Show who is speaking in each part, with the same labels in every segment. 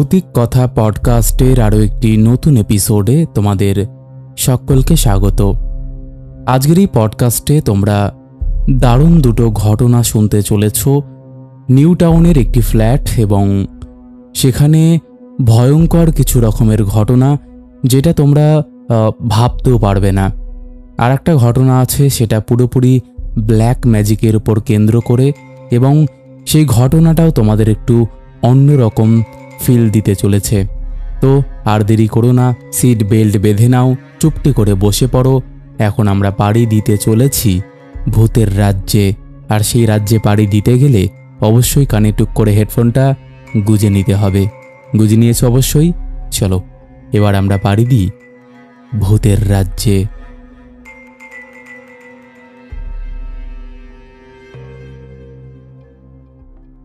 Speaker 1: ভৌতিক কথা পডকাস্টের আরও একটি নতুন এপিসোডে তোমাদের সকলকে স্বাগত। আজকের এই পডকাস্টে তোমরা দারুণ দুটো ঘটনা শুনতে চলেছ। নিউ টাউনের একটি ফ্ল্যাট এবং সেখানে ভয়ঙ্কর কিছু রকমের ঘটনা, যেটা তোমরা ভাবতেও পারবে না। আর একটা ঘটনা আছে, সেটা পুরোপুরি ব্ল্যাক ম্যাজিকের উপর কেন্দ্র করে, এবং সেই ঘটনাটাও তোমাদের একটু অন্যরকম ফিল দিতে চলেছে। তো আর দেরি করো না, সিট বেল্ট বেঁধে নাও, চুপটি করে বসে পড়ো। এখন আমরা পাড়ি দিতে চলেছি ভূতের রাজ্যে। আর সেই রাজ্যে পাড়ি দিতে গেলে অবশ্যই কানে টুক করে হেডফোনটা গুজে নিতে হবে। গুজে নিয়েছো অবশ্যই? চলো এবার আমরা পাড়ি দিই ভূতের রাজ্যে।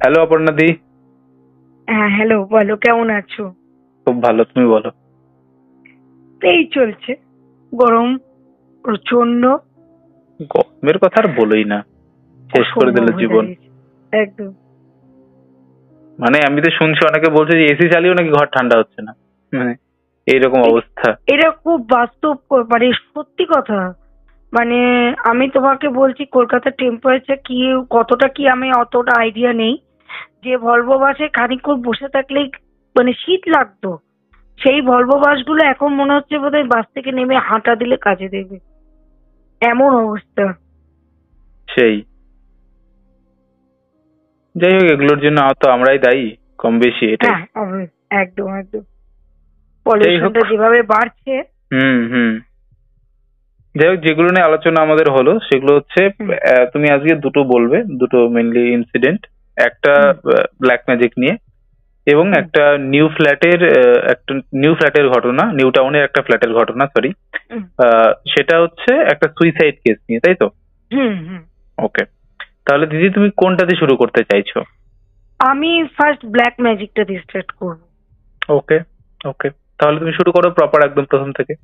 Speaker 2: হ্যালো অপর্ণা দি।
Speaker 3: হ্যাঁ হ্যালো, বলো কেমন আছো?
Speaker 2: খুব ভালো, তুমি বলো?
Speaker 3: এই চলছে, গরম প্রচন্ড।
Speaker 2: গরমের কথা আর বলোই না, শেষ করে দিল জীবন
Speaker 3: একদম।
Speaker 2: মানে আমি তো শুনছি অনেকে বলছে যে এসি চালিয়েও নাকি ঘর ঠান্ডা হচ্ছে না, মানে এইরকম অবস্থা।
Speaker 3: এটা খুব বাস্তব, মানে সত্যি কথা। মানে আমি তোমাকে বলছি কলকাতার টেম্পারেচার কি কতটা কি আমি অতটা আইডিয়া নেই। যে ভলভো বাসে খানিকক্ষণ বসে থাকলেই মানে শীত লাগতো, সেই ভলভো বাসগুলো এখন মনে হচ্ছে বোধহয় বাস থেকে নেমে হাঁটা দিলে কাজে দেবে, এমন অবস্থা।
Speaker 2: সেই যাই হোক, এগুলোর জন্য তো আমরাই দায়ী কম বেশি, এটা
Speaker 3: একদম একদম। পলিউশনটা যেভাবে বাড়ছে।
Speaker 2: যাই হোক, যেগুলো নিয়ে আলোচনা আমাদের হলো সেগুলো হচ্ছে, তুমি আজকে দুটো বলবে, দুটো মেইনলি ইনসিডেন্ট। একটা ব্ল্যাক ম্যাজিক নিয়ে, এবং একটা নিউ ফ্ল্যাটের ঘটনা, নিউ টাউনের একটা ফ্ল্যাটের ঘটনা, সরি। সেটা হচ্ছে একটা সুইসাইড কেস নিয়ে, তাই তো? ওকে, তাহলে দিদি তুমি কোনটা দিয়ে শুরু করতে চাইছো?
Speaker 3: আমি ফার্স্ট ব্ল্যাক ম্যাজিকটা দিয়ে স্টার্ট করব।
Speaker 2: ওকে ওকে, তাহলে তুমি শুরু করো প্রপার একদম প্রথম থেকে।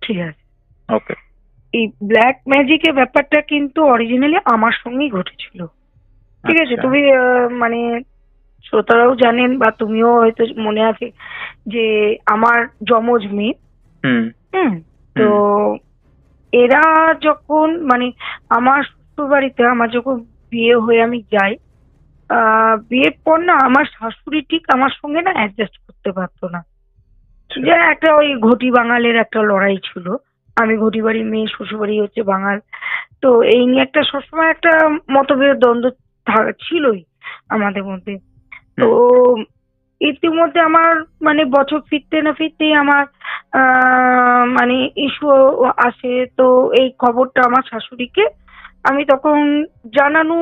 Speaker 3: ঠিক আছে।
Speaker 2: ওকে।
Speaker 3: এই ব্ল্যাক ম্যাজিকের ব্যাপারটা কিন্তু অরিজিনালি আমার সঙ্গেই ঘটেছিল, ঠিক আছে? তুমি মানে শ্রোতারাও জানেন বা তুমিও হয়তো মনে আছে যে আমার যমজ মেয়ে, তো এরা যখন মানে আমার শ্বশুর বাড়িতে আমার যখন বিয়ে হয়ে আমি যাই, বিয়ের পর না আমার শাশুড়ি ঠিক আমার সঙ্গে না অ্যাডজাস্ট করতে পারতো না। যে একটা ওই ঘটি বাঙালের একটা লড়াই ছিল। আমি ঘটি বাড়ির মেয়ে, শ্বশুর বাড়ি হচ্ছে বাঙাল। তো এই নিয়ে একটা সবসময় একটা মতভেদ দ্বন্দ্ব ছিলই আমাদের মধ্যে। তো ইতিমধ্যে আমার মানে বছর ফিরতে না ফিরতেই আমার মানে ইস্যু আসে। তো এই খবরটা আমার শাশুড়িকে আমি তখন জানানো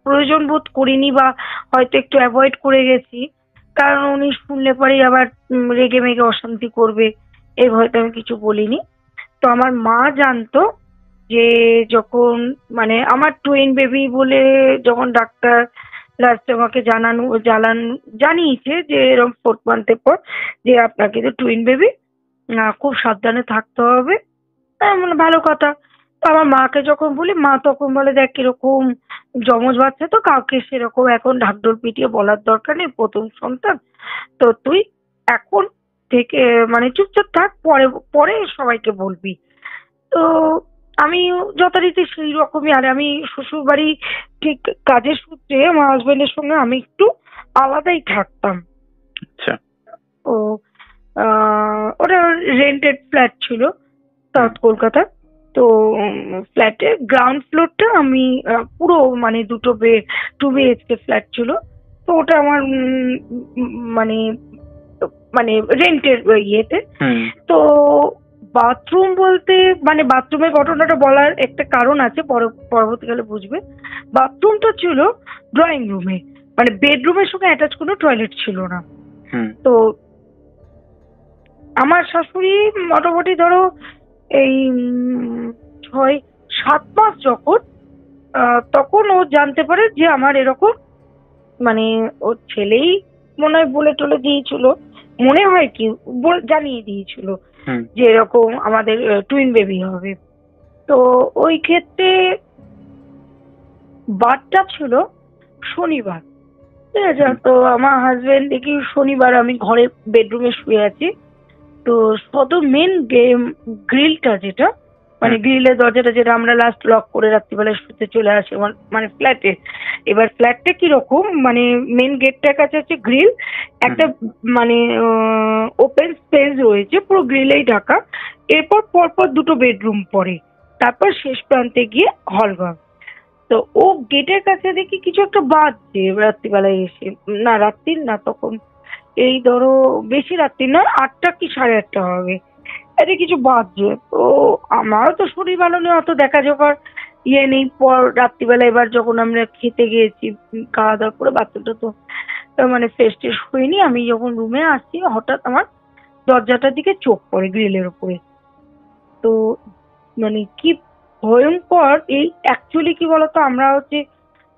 Speaker 3: প্রয়োজন বোধ করিনি, বা হয়তো একটু অ্যাভয়েড করে গেছি, কারণ উনি শুনলে পরেই আবার রেগে মেগে অশান্তি করবে, এই ভয়তে আমি কিছু বলিনি। তো আমার মা জানতো যে যখন মানে আমার টুইন বেবি বলে যখন ডাক্তার লাস্টে আমাকে জানিয়েছে যে এরকম 4th মান্থের পর যে আপনাকে তো টুইন বেবি, খুব সাবধানে থাকতে হবে। মানে ভালো কথা। তো আমার মাকে যখন বলি, মা তখন বলে দেখ কিরকম যমজ বাচ্চা, তো কাউকে সেরকম এখন ঢাকঢোল পিটিয়ে বলার দরকার নেই, প্রথম সন্তান তো তুই এখন থেকে মানে চুপচাপ থাক, পরে পরে সবাইকে বলবি। তো আমি যথারীতি সেই রকমই। আর আমি শ্বশুর বাড়ি ঠিক কাজের সূত্রে আমার হাজবেন্ডের সঙ্গে আমি একটু আলাদাই থাকতাম।
Speaker 2: আচ্ছা।
Speaker 3: ও ওটা রেন্টেড ফ্ল্যাট ছিল সাউথ কলকাতা। তো ফ্ল্যাটের গ্রাউন্ড ফ্লোরটা আমি পুরো মানে 2 BHK ফ্ল্যাট ছিল। তো ওটা আমার মানে মানে রেন্টের ইয়েতে। তো বাথরুম বলতে মানে বাথরুমের ঘটনাটা বলার একটা কারণ আছে, পরবর্তীকালে বুঝবে। বাথরুমটা ছিল ড্রয়িং রুমে, মানে বেডরুমের সঙ্গে অ্যাটাচ কোনো টয়লেট ছিল না। তো আমার শাশুড়ি মোটামুটি ধরো এই 6-7 মাস যখন, তখন ও জানতে পারে যে আমার এরকম মানে ওর ছেলেই মনে হয় বলে টলে দিয়েছিল, মনে হয় কি জানিয়ে দিয়েছিল যে এরকম আমাদের টুইন বেবি হবে। তো ওই ক্ষেত্রে বারটা ছিল শনিবার। ঠিক আছে। তো আমার হাজবেন্ড দেখি শনিবার আমি ঘরে বেডরুমে শুয়ে আছি, তো কত মেন গ্রিলটা যেটা মানে গ্রিলের দরজাটা যেটা আমরা লাস্ট লক করে রাত্রিবেলায় শুতে চলে আসি আমার মানে ফ্ল্যাটে। এবার ফ্ল্যাটটা কিরকম মানে মেন গেটটার কাছে হচ্ছে গ্রিল, একটা মানে ওপেন স্পেস রয়েছে পুরো গ্রিলেই ঢাকা। এরপর পরপর দুটো বেডরুম পড়ে, তারপর শেষ প্রান্তে গিয়ে হলঘর। তো ও গেটের কাছে দেখি কিছু একটা বাজছে রাত্রিবেলায় এসে, না রাত্রির না তখন, এই ধরো বেশি রাত্রি নয়, 8টা কি 8:30 হবে, এতে কিছু বাজছে। তো আমারও তো শরীর ভালো নেই, অত দেখা জোগাড় ইয়ে নেই। পর রাত্রিবেলা এবার যখন আমরা খেতে গিয়েছি, খাওয়া দাওয়া করে বাচ্চাটা তো মানে ফ্রেশ ট্রেশ হয়নি, আমি যখন রুমে আসছি হঠাৎ আমার দরজাটার দিকে চোখ পড়ে গ্রিলের উপরে। তো মানে কি ভয়ঙ্কর! এই অ্যাকচুয়ালি কি বলতো, আমরা হচ্ছে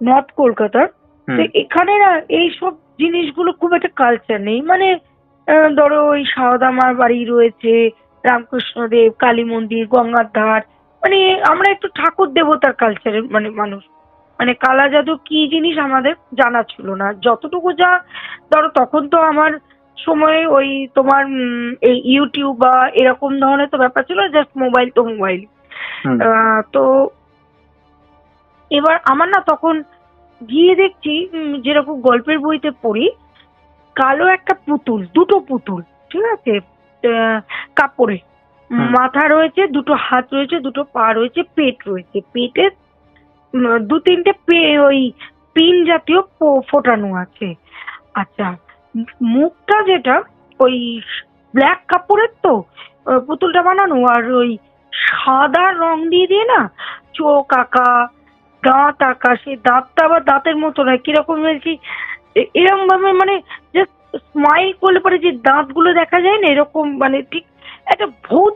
Speaker 3: নর্থ কলকাতার, তো এখানে না এইসব জিনিসগুলো খুব একটা কালচার নেই। মানে ধরো ওই সারদামার বাড়ি রয়েছে, রামকৃষ্ণদেব, কালী মন্দির, গঙ্গার ধার, মানে আমরা একটু ঠাকুর দেবতার কালচারের মানে মানুষ। মানে কালা জাদু কি জিনিস আমাদের জানা ছিল না, যতটুকু যা ধরো তখন তো আমার সময়ে ওই তোমার এই ইউটিউব বা এরকম ধরনের তো ব্যাপার ছিল, জাস্ট মোবাইল তো মোবাইল। তো এবার আমার না তখন গিয়ে দেখছি যেরকম গল্পের বইতে পড়ি, কালো একটা পুতুল, দুটো পুতুল, ঠিক আছে, কাপড়ে, মাথা রয়েছে, দুটো হাত রয়েছে, দুটো পা রয়েছে, পেট রয়েছে, পেটে 2-3টে ওই পিন জাতীয় ফোটানো আছে। আচ্ছা, মুখটা যেটা ওই ব্ল্যাক কাপড়ের তো পুতুলটা বানানো, আর ওই সাদা রং দিয়ে দিয়ে না চোখ আঁকা, দাঁত আঁকা, সেই দাঁতটা আবার দাঁতের মতো নয়, কিরকম বলছি এরকম ভাবে মানে জাস্ট স্মাইল করলে পরে যে দাঁতগুলো দেখা যায় না এরকম, মানে ঠিক একটা ভূত,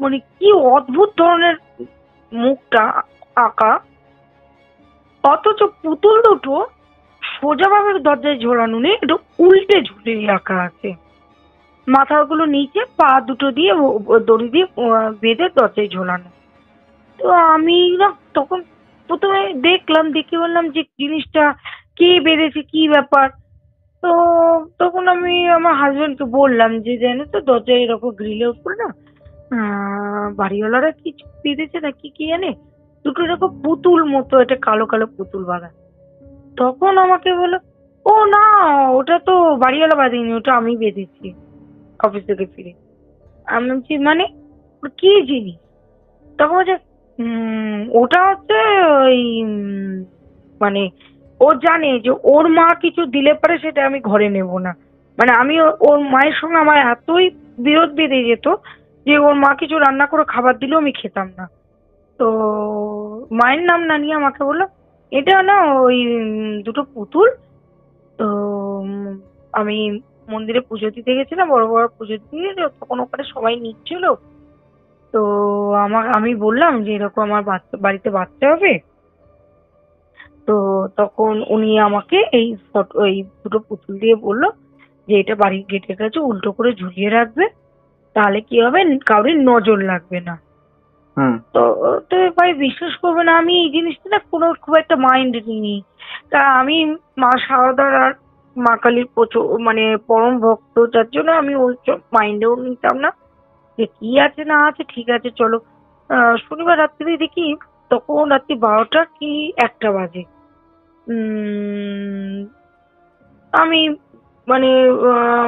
Speaker 3: মানে কি অদ্ভুত ধরনের মুখটা আঁকা। অথচ পুতুল দুটো সোজাভাবে দরজায় ঝোলানো নেই, একটু উল্টে ঝুলে আঁকা আছে, মাথাগুলো নিচে, পা দুটো দিয়ে দড়ি দিয়ে বেঁধে দরজায় ঝোলানো। তো আমি না তখন প্রথমে দেখলাম, দেখে বললাম যে জিনিসটা কে বেঁধেছে, কি ব্যাপার। তো তখন আমি আমার হাজবেন্ডকে বললাম যে জানো তো দরজায় এরকম গ্রিলের উপরে না বাড়িওয়ালারা কিছু বেঁধেছে না, কি জানে, দুটো এরকম পুতুল মতো, একটা কালো কালো পুতুল বাঁধা। তখন আমাকে বললো, ও না, ওটা তো বাড়িওয়ালা বাঁধেনি, ওটা আমি বেঁধেছি অফিস থেকে ফিরে। আমি বলছি মানে কি জিনিস? তখন বলছে ওটা হচ্ছে ওই মানে ও জানে যে ওর মা কিছু দিলে পরে সেটা আমি ঘরে নেব না। মানে আমি ওর মায়ের সঙ্গে আমার এতই বিরোধ বেঁধে যেত যে ওর মা কিছু রান্না করে খাবার দিলেও আমি খেতাম না। তো মায়ের নাম না নিয়ে আমাকে বললো এটা না ওই দুটো পুতুল, তো আমি মন্দিরে পুজো দিতে গেছিলাম, বড় বড় পুজো দিয়ে, তখন ওখানে সবাই নিচ্ছিল। তো আমি বললাম যে এরকম আমার বাড়িতে বাচ্চা হবে, তো তখন উনি আমাকে এই দুটো পুতুল দিয়ে বললো যে এটা বাড়ির গেটের কাছে উল্টো করে ঝুলিয়ে রাখবে, তাহলে কি হবে, কাউরির নজর লাগবে না। তো তো ভাই বিশ্বাস করবে না, আমি এই জিনিসটা না কোনো খুব একটা মাইন্ড নিইনি। তা আমি মা শারদার আর মা কালীর প্রচুর মানে পরম ভক্ত, যার জন্য আমি ওই মাইন্ডেও নিতাম না যে কি আছে না আছে, ঠিক আছে চলো। শনিবার রাত্রি দেখি তখন রাত্রি 12টা কি 1টা বাজে। আমি মানে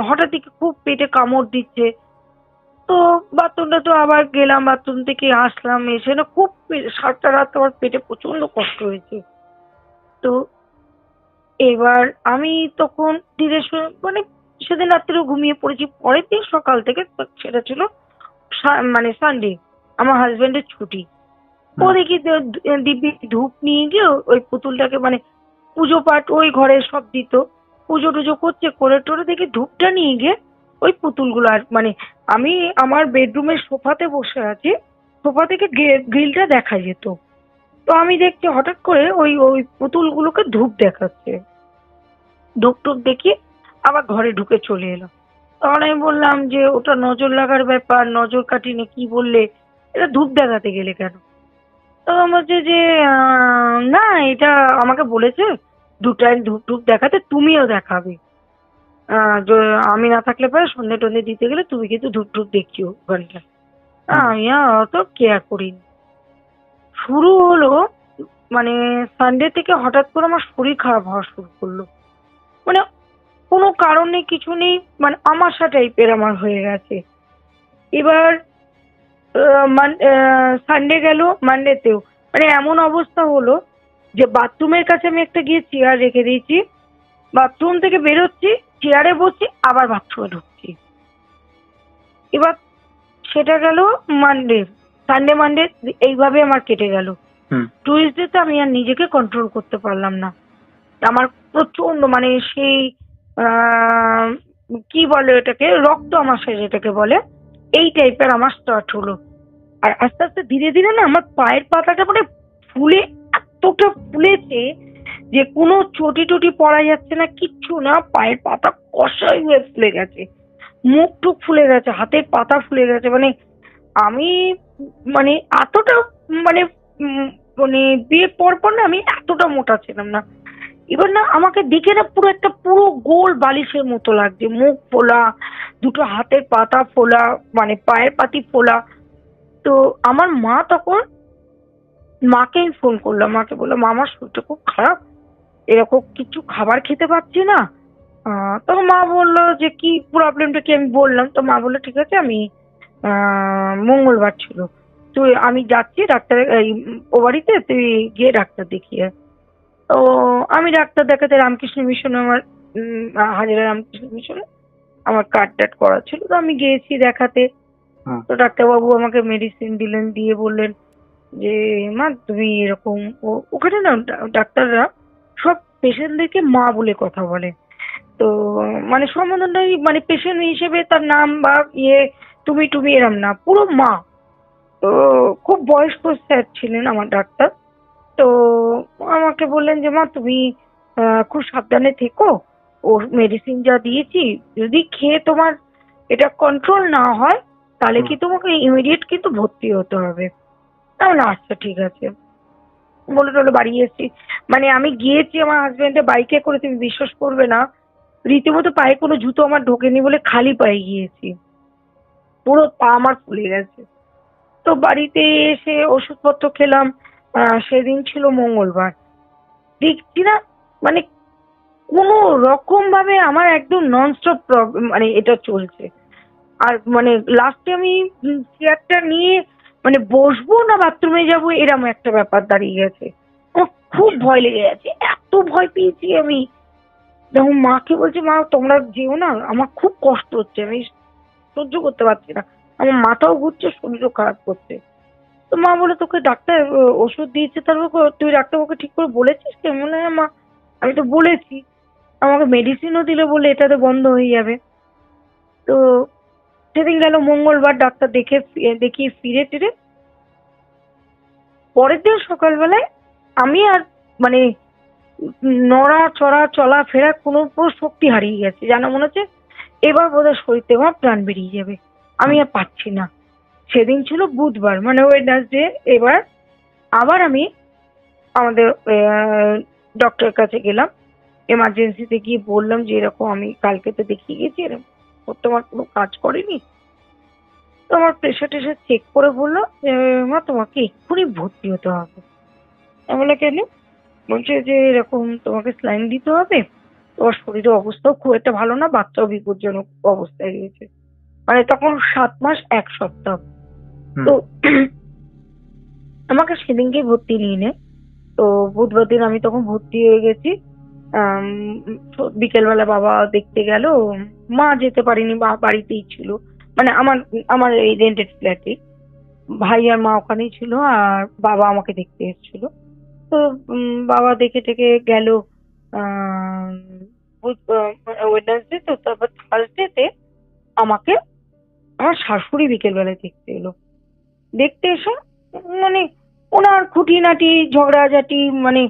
Speaker 3: হঠাৎ খুব পেটে কামড় দিচ্ছে, তো বাথরুমটা তো আবার গেলাম, বাথরুম থেকে আসলাম, এসে না খুব সারাটা রাত আমার পেটে প্রচন্ড কষ্ট হয়েছে। তো এবার আমি তখন ধীরে মানে সেদিন রাত্রেও ঘুমিয়ে পড়েছি, পরের দিন সকাল থেকে, সেটা ছিল মানে সানডে, আমার হাজবেন্ডের ছুটি। ও দেখি দিব্যি ধূপ নিয়ে গিয়ে ওই পুতুলটাকে মানে পুজো পাঠ ওই ঘরে সব দিত, পুজো টুজো করছে, করে টোরে দেখি ধূপটা নিয়ে গিয়ে ওই পুতুলগুলো, আর মানে আমি আমার বেডরুমের সোফাতে বসে আছি, সোফা থেকে গ্রিলটা দেখা যেত। তো আমি দেখছি হঠাৎ করে ওই ওই পুতুলগুলোকে ধূপ দেখাচ্ছে, ধূপ টুপ দেখি আবার ঘরে ঢুকে চলে এলো। তখন আমি বললাম যে ওটা নজর লাগার ব্যাপার, নজর কাটিনি, কি বললে, এটা ধূপ দেখাতে গেলে কেন? তখন বলছে যে না এটা আমাকে বলেছে 2 টাইম ধূপ টুপ দেখাতে, তুমিও দেখাবে। আমি না থাকলে পরে সন্ধে টন্ধে দিতে গেলে তুমি কিন্তু ধূপ টুপ দেখিও ওখানটা। আমি আর অত কেয়ার করিনি। শুরু হলো মানে সানডে থেকে হঠাৎ করে আমার শরীর খারাপ হওয়া শুরু করলো। মানে কোনো কারণ নেই, কিছু নেই, মানে আমাশা টাইপের আমার হয়ে গেছে। এবার সানডে গেল, মানডেতেও মানে এমন অবস্থা হলো যে বাথরুমের কাছে আমি একটা গিয়ে চেয়ার রেখে দিয়েছি, বাথরুম থেকে বেরোচ্ছি, চেয়ারে বসছি, আবার বাথরুমে ঢুকছি। এবার সেটা গেল মানডে, সানডে মানডে এইভাবে আমার কেটে গেল। টুইসডেতে আমি আর নিজেকে কন্ট্রোল করতে পারলাম না। আমার প্রচন্ড মানে সেই কি বলে এটাকে, রক্ত আমাশয় যেটাকে বলে, এই টাইপের আমার স্টার্ট হলো। আর আস্তে আস্তে ধীরে ধীরে না আমার পায়ের পাতাটা মানে ফুলে, এতটা ফুলেছে যে কোনো চটি টটি পড়া যাচ্ছে না, কিচ্ছু না। পায়ের পাতা কষাই হয়ে ফুলে গেছে, মুখ টুক ফুলে গেছে, হাতের পাতা ফুলে গেছে। মানে আমি মানে এতটা মানে মানে বিয়ের পর পর না আমি এতটা মোটা ছিলাম না। এবার না আমাকে দেখে না পুরো গোল বালিশের মতো লাগছে, মুখ ফোলা, দুটো হাতের পাতা ফোলা, মানে পায়ের পাতি ফোলা। তো আমার মা তখন, মাকে আমি ফোন করলাম, মাকে বললাম আমার শরীরটা খুব খারাপ, এরকম কিছু খাবার খেতে পারছি না। তখন মা বললো যে কি প্রবলেমটা কি, আমি বললাম। তো মা বললো ঠিক আছে, আমি মঙ্গলবার ছিল, তুই আমি যাচ্ছি ডাক্তার ও বাড়িতে, তুই গিয়ে ডাক্তার দেখিয়ে। তো আমি ডাক্তার দেখাতে রামকৃষ্ণ মিশনে, আমার হাজারা রামকৃষ্ণ মিশনে আমার কার্ড টাট করা ছিল, তো আমি গিয়েছি দেখাতে। তো ডাক্তারবাবু আমাকে মেডিসিন দিলেন, দিয়ে বললেন যে মা তুমি এরকম, ওখানে না ডাক্তাররা সব পেশেন্টদেরকে মা বলে কথা বলে। তো মানে সম্বোধনটাই মানে পেশেন্ট হিসেবে তার নাম বা তুমি তুমি এরম না, পুরো মা। তো খুব বয়স্ক স্যার ছিলেন আমার ডাক্তার। তো আমাকে বললেন যে মা তুমি খুব সাবধানে থেকো, ওর মেডিসিন যা দিয়েছি যদি খেয়ে তোমার এটা কন্ট্রোল না হয় তাহলে কি তোমাকে ইমিডিয়েট কিন্তু ভর্তি হতে হবে। তাহলে আচ্ছা ঠিক আছে বলে টলে বাড়ি এসেছি। মানে আমি গিয়েছি আমার হাজবেন্ডের বাইকে করে, তুমি বিশ্বাস করবে না, রীতিমতো পায়ে কোনো জুতো আমার ঢোকেনি বলে খালি পায়ে গিয়েছি, পুরো পা আমার ফুলে গেছে। তো বাড়িতে এসে ওষুধপত্র খেলাম। সেদিন ছিল মঙ্গলবার। দেখছি না মানে কোনো রকম ভাবে আমার একদম ননস্টপ প্রবলেম, মানে এটা চলছে। আর মানে লাস্টে আমি চেয়ারটা নিয়ে মানে বসবো না বাথরুমে যাবো, এরকম একটা ব্যাপার দাঁড়িয়ে গেছে। আমার খুব ভয় লেগে গেছে, এত ভয় পেয়েছি আমি। যখন মাকে বলছি মা তোমরা যেও না, আমার খুব কষ্ট হচ্ছে, আমি সহ্য করতে পারছি না, আমার মাথাও ঘুরছে, শরীরও খারাপ করছে। তো মা বলে তোকে ডাক্তার ওষুধ দিয়েছে, তারপর তুই ডাক্তারবাবুকে ঠিক করে বলেছিস? কেমন হয় মা, আমি তো বলেছি, আমাকে মেডিসিনও দিলে বলে এটাতে বন্ধ হয়ে যাবে। তো সেদিন গেল মঙ্গলবার, ডাক্তার দেখিয়ে ফিরে টিরে পরের দিন সকালবেলায় আমি আর মানে নড়া চড়া চলা ফেরা কোনো পুরো শক্তি হারিয়ে গেছে, যেন মনে হচ্ছে এবার বোধহয় শরীর থেকে আমার প্রাণ বেরিয়ে যাবে, আমি আর পাচ্ছি না। সেদিন ছিল বুধবার, মানে ওয়েডনেসডে। এবার আবার আমি আমাদের ডক্টরের কাছে গেলাম, এমার্জেন্সিতে গিয়ে বললাম যে এরকম আমি কালকে তো দেখিয়ে গেছি, এরকম তোমার কোনো কাজ করেনি। তো আমার প্রেশার টেশার চেক করে বললো যে মা তোমাকে এক্ষুনি ভর্তি হতে হবে। আমি বললাম কেন? বলছে যে এরকম তোমাকে স্যালাইন দিতে হবে, তোমার শরীরের অবস্থাও খুব একটা ভালো না, বাচ্চাও বিপজ্জনক অবস্থায় রয়েছে। মানে তখন 7 মাস 1 সপ্তাহ। তো আমাকে সেদিনকেই ভর্তি নিয়ে নে। তো বুধবার দিন আমি তখন ভর্তি হয়ে গেছি। বিকেলবেলা বাবা দেখতে গেল, মা যেতে পারিনি, মা বাড়িতেই ছিল, মানে আমার এই রেন্টেড ফ্ল্যাটে। ভাই আর মা ওখানেই ছিল, আর বাবা আমাকে দেখতে এসেছিল। তো বাবা দেখে টেকে গেল ওয়েডনেসডে। তো তারপর থার্সডেতে আমাকে আমার শাশুড়ি বিকেলবেলায় দেখতে এলো। দেখতে এসে মানে ওনার খুঁটিনাটি ঝগড়াঝাটি, মানে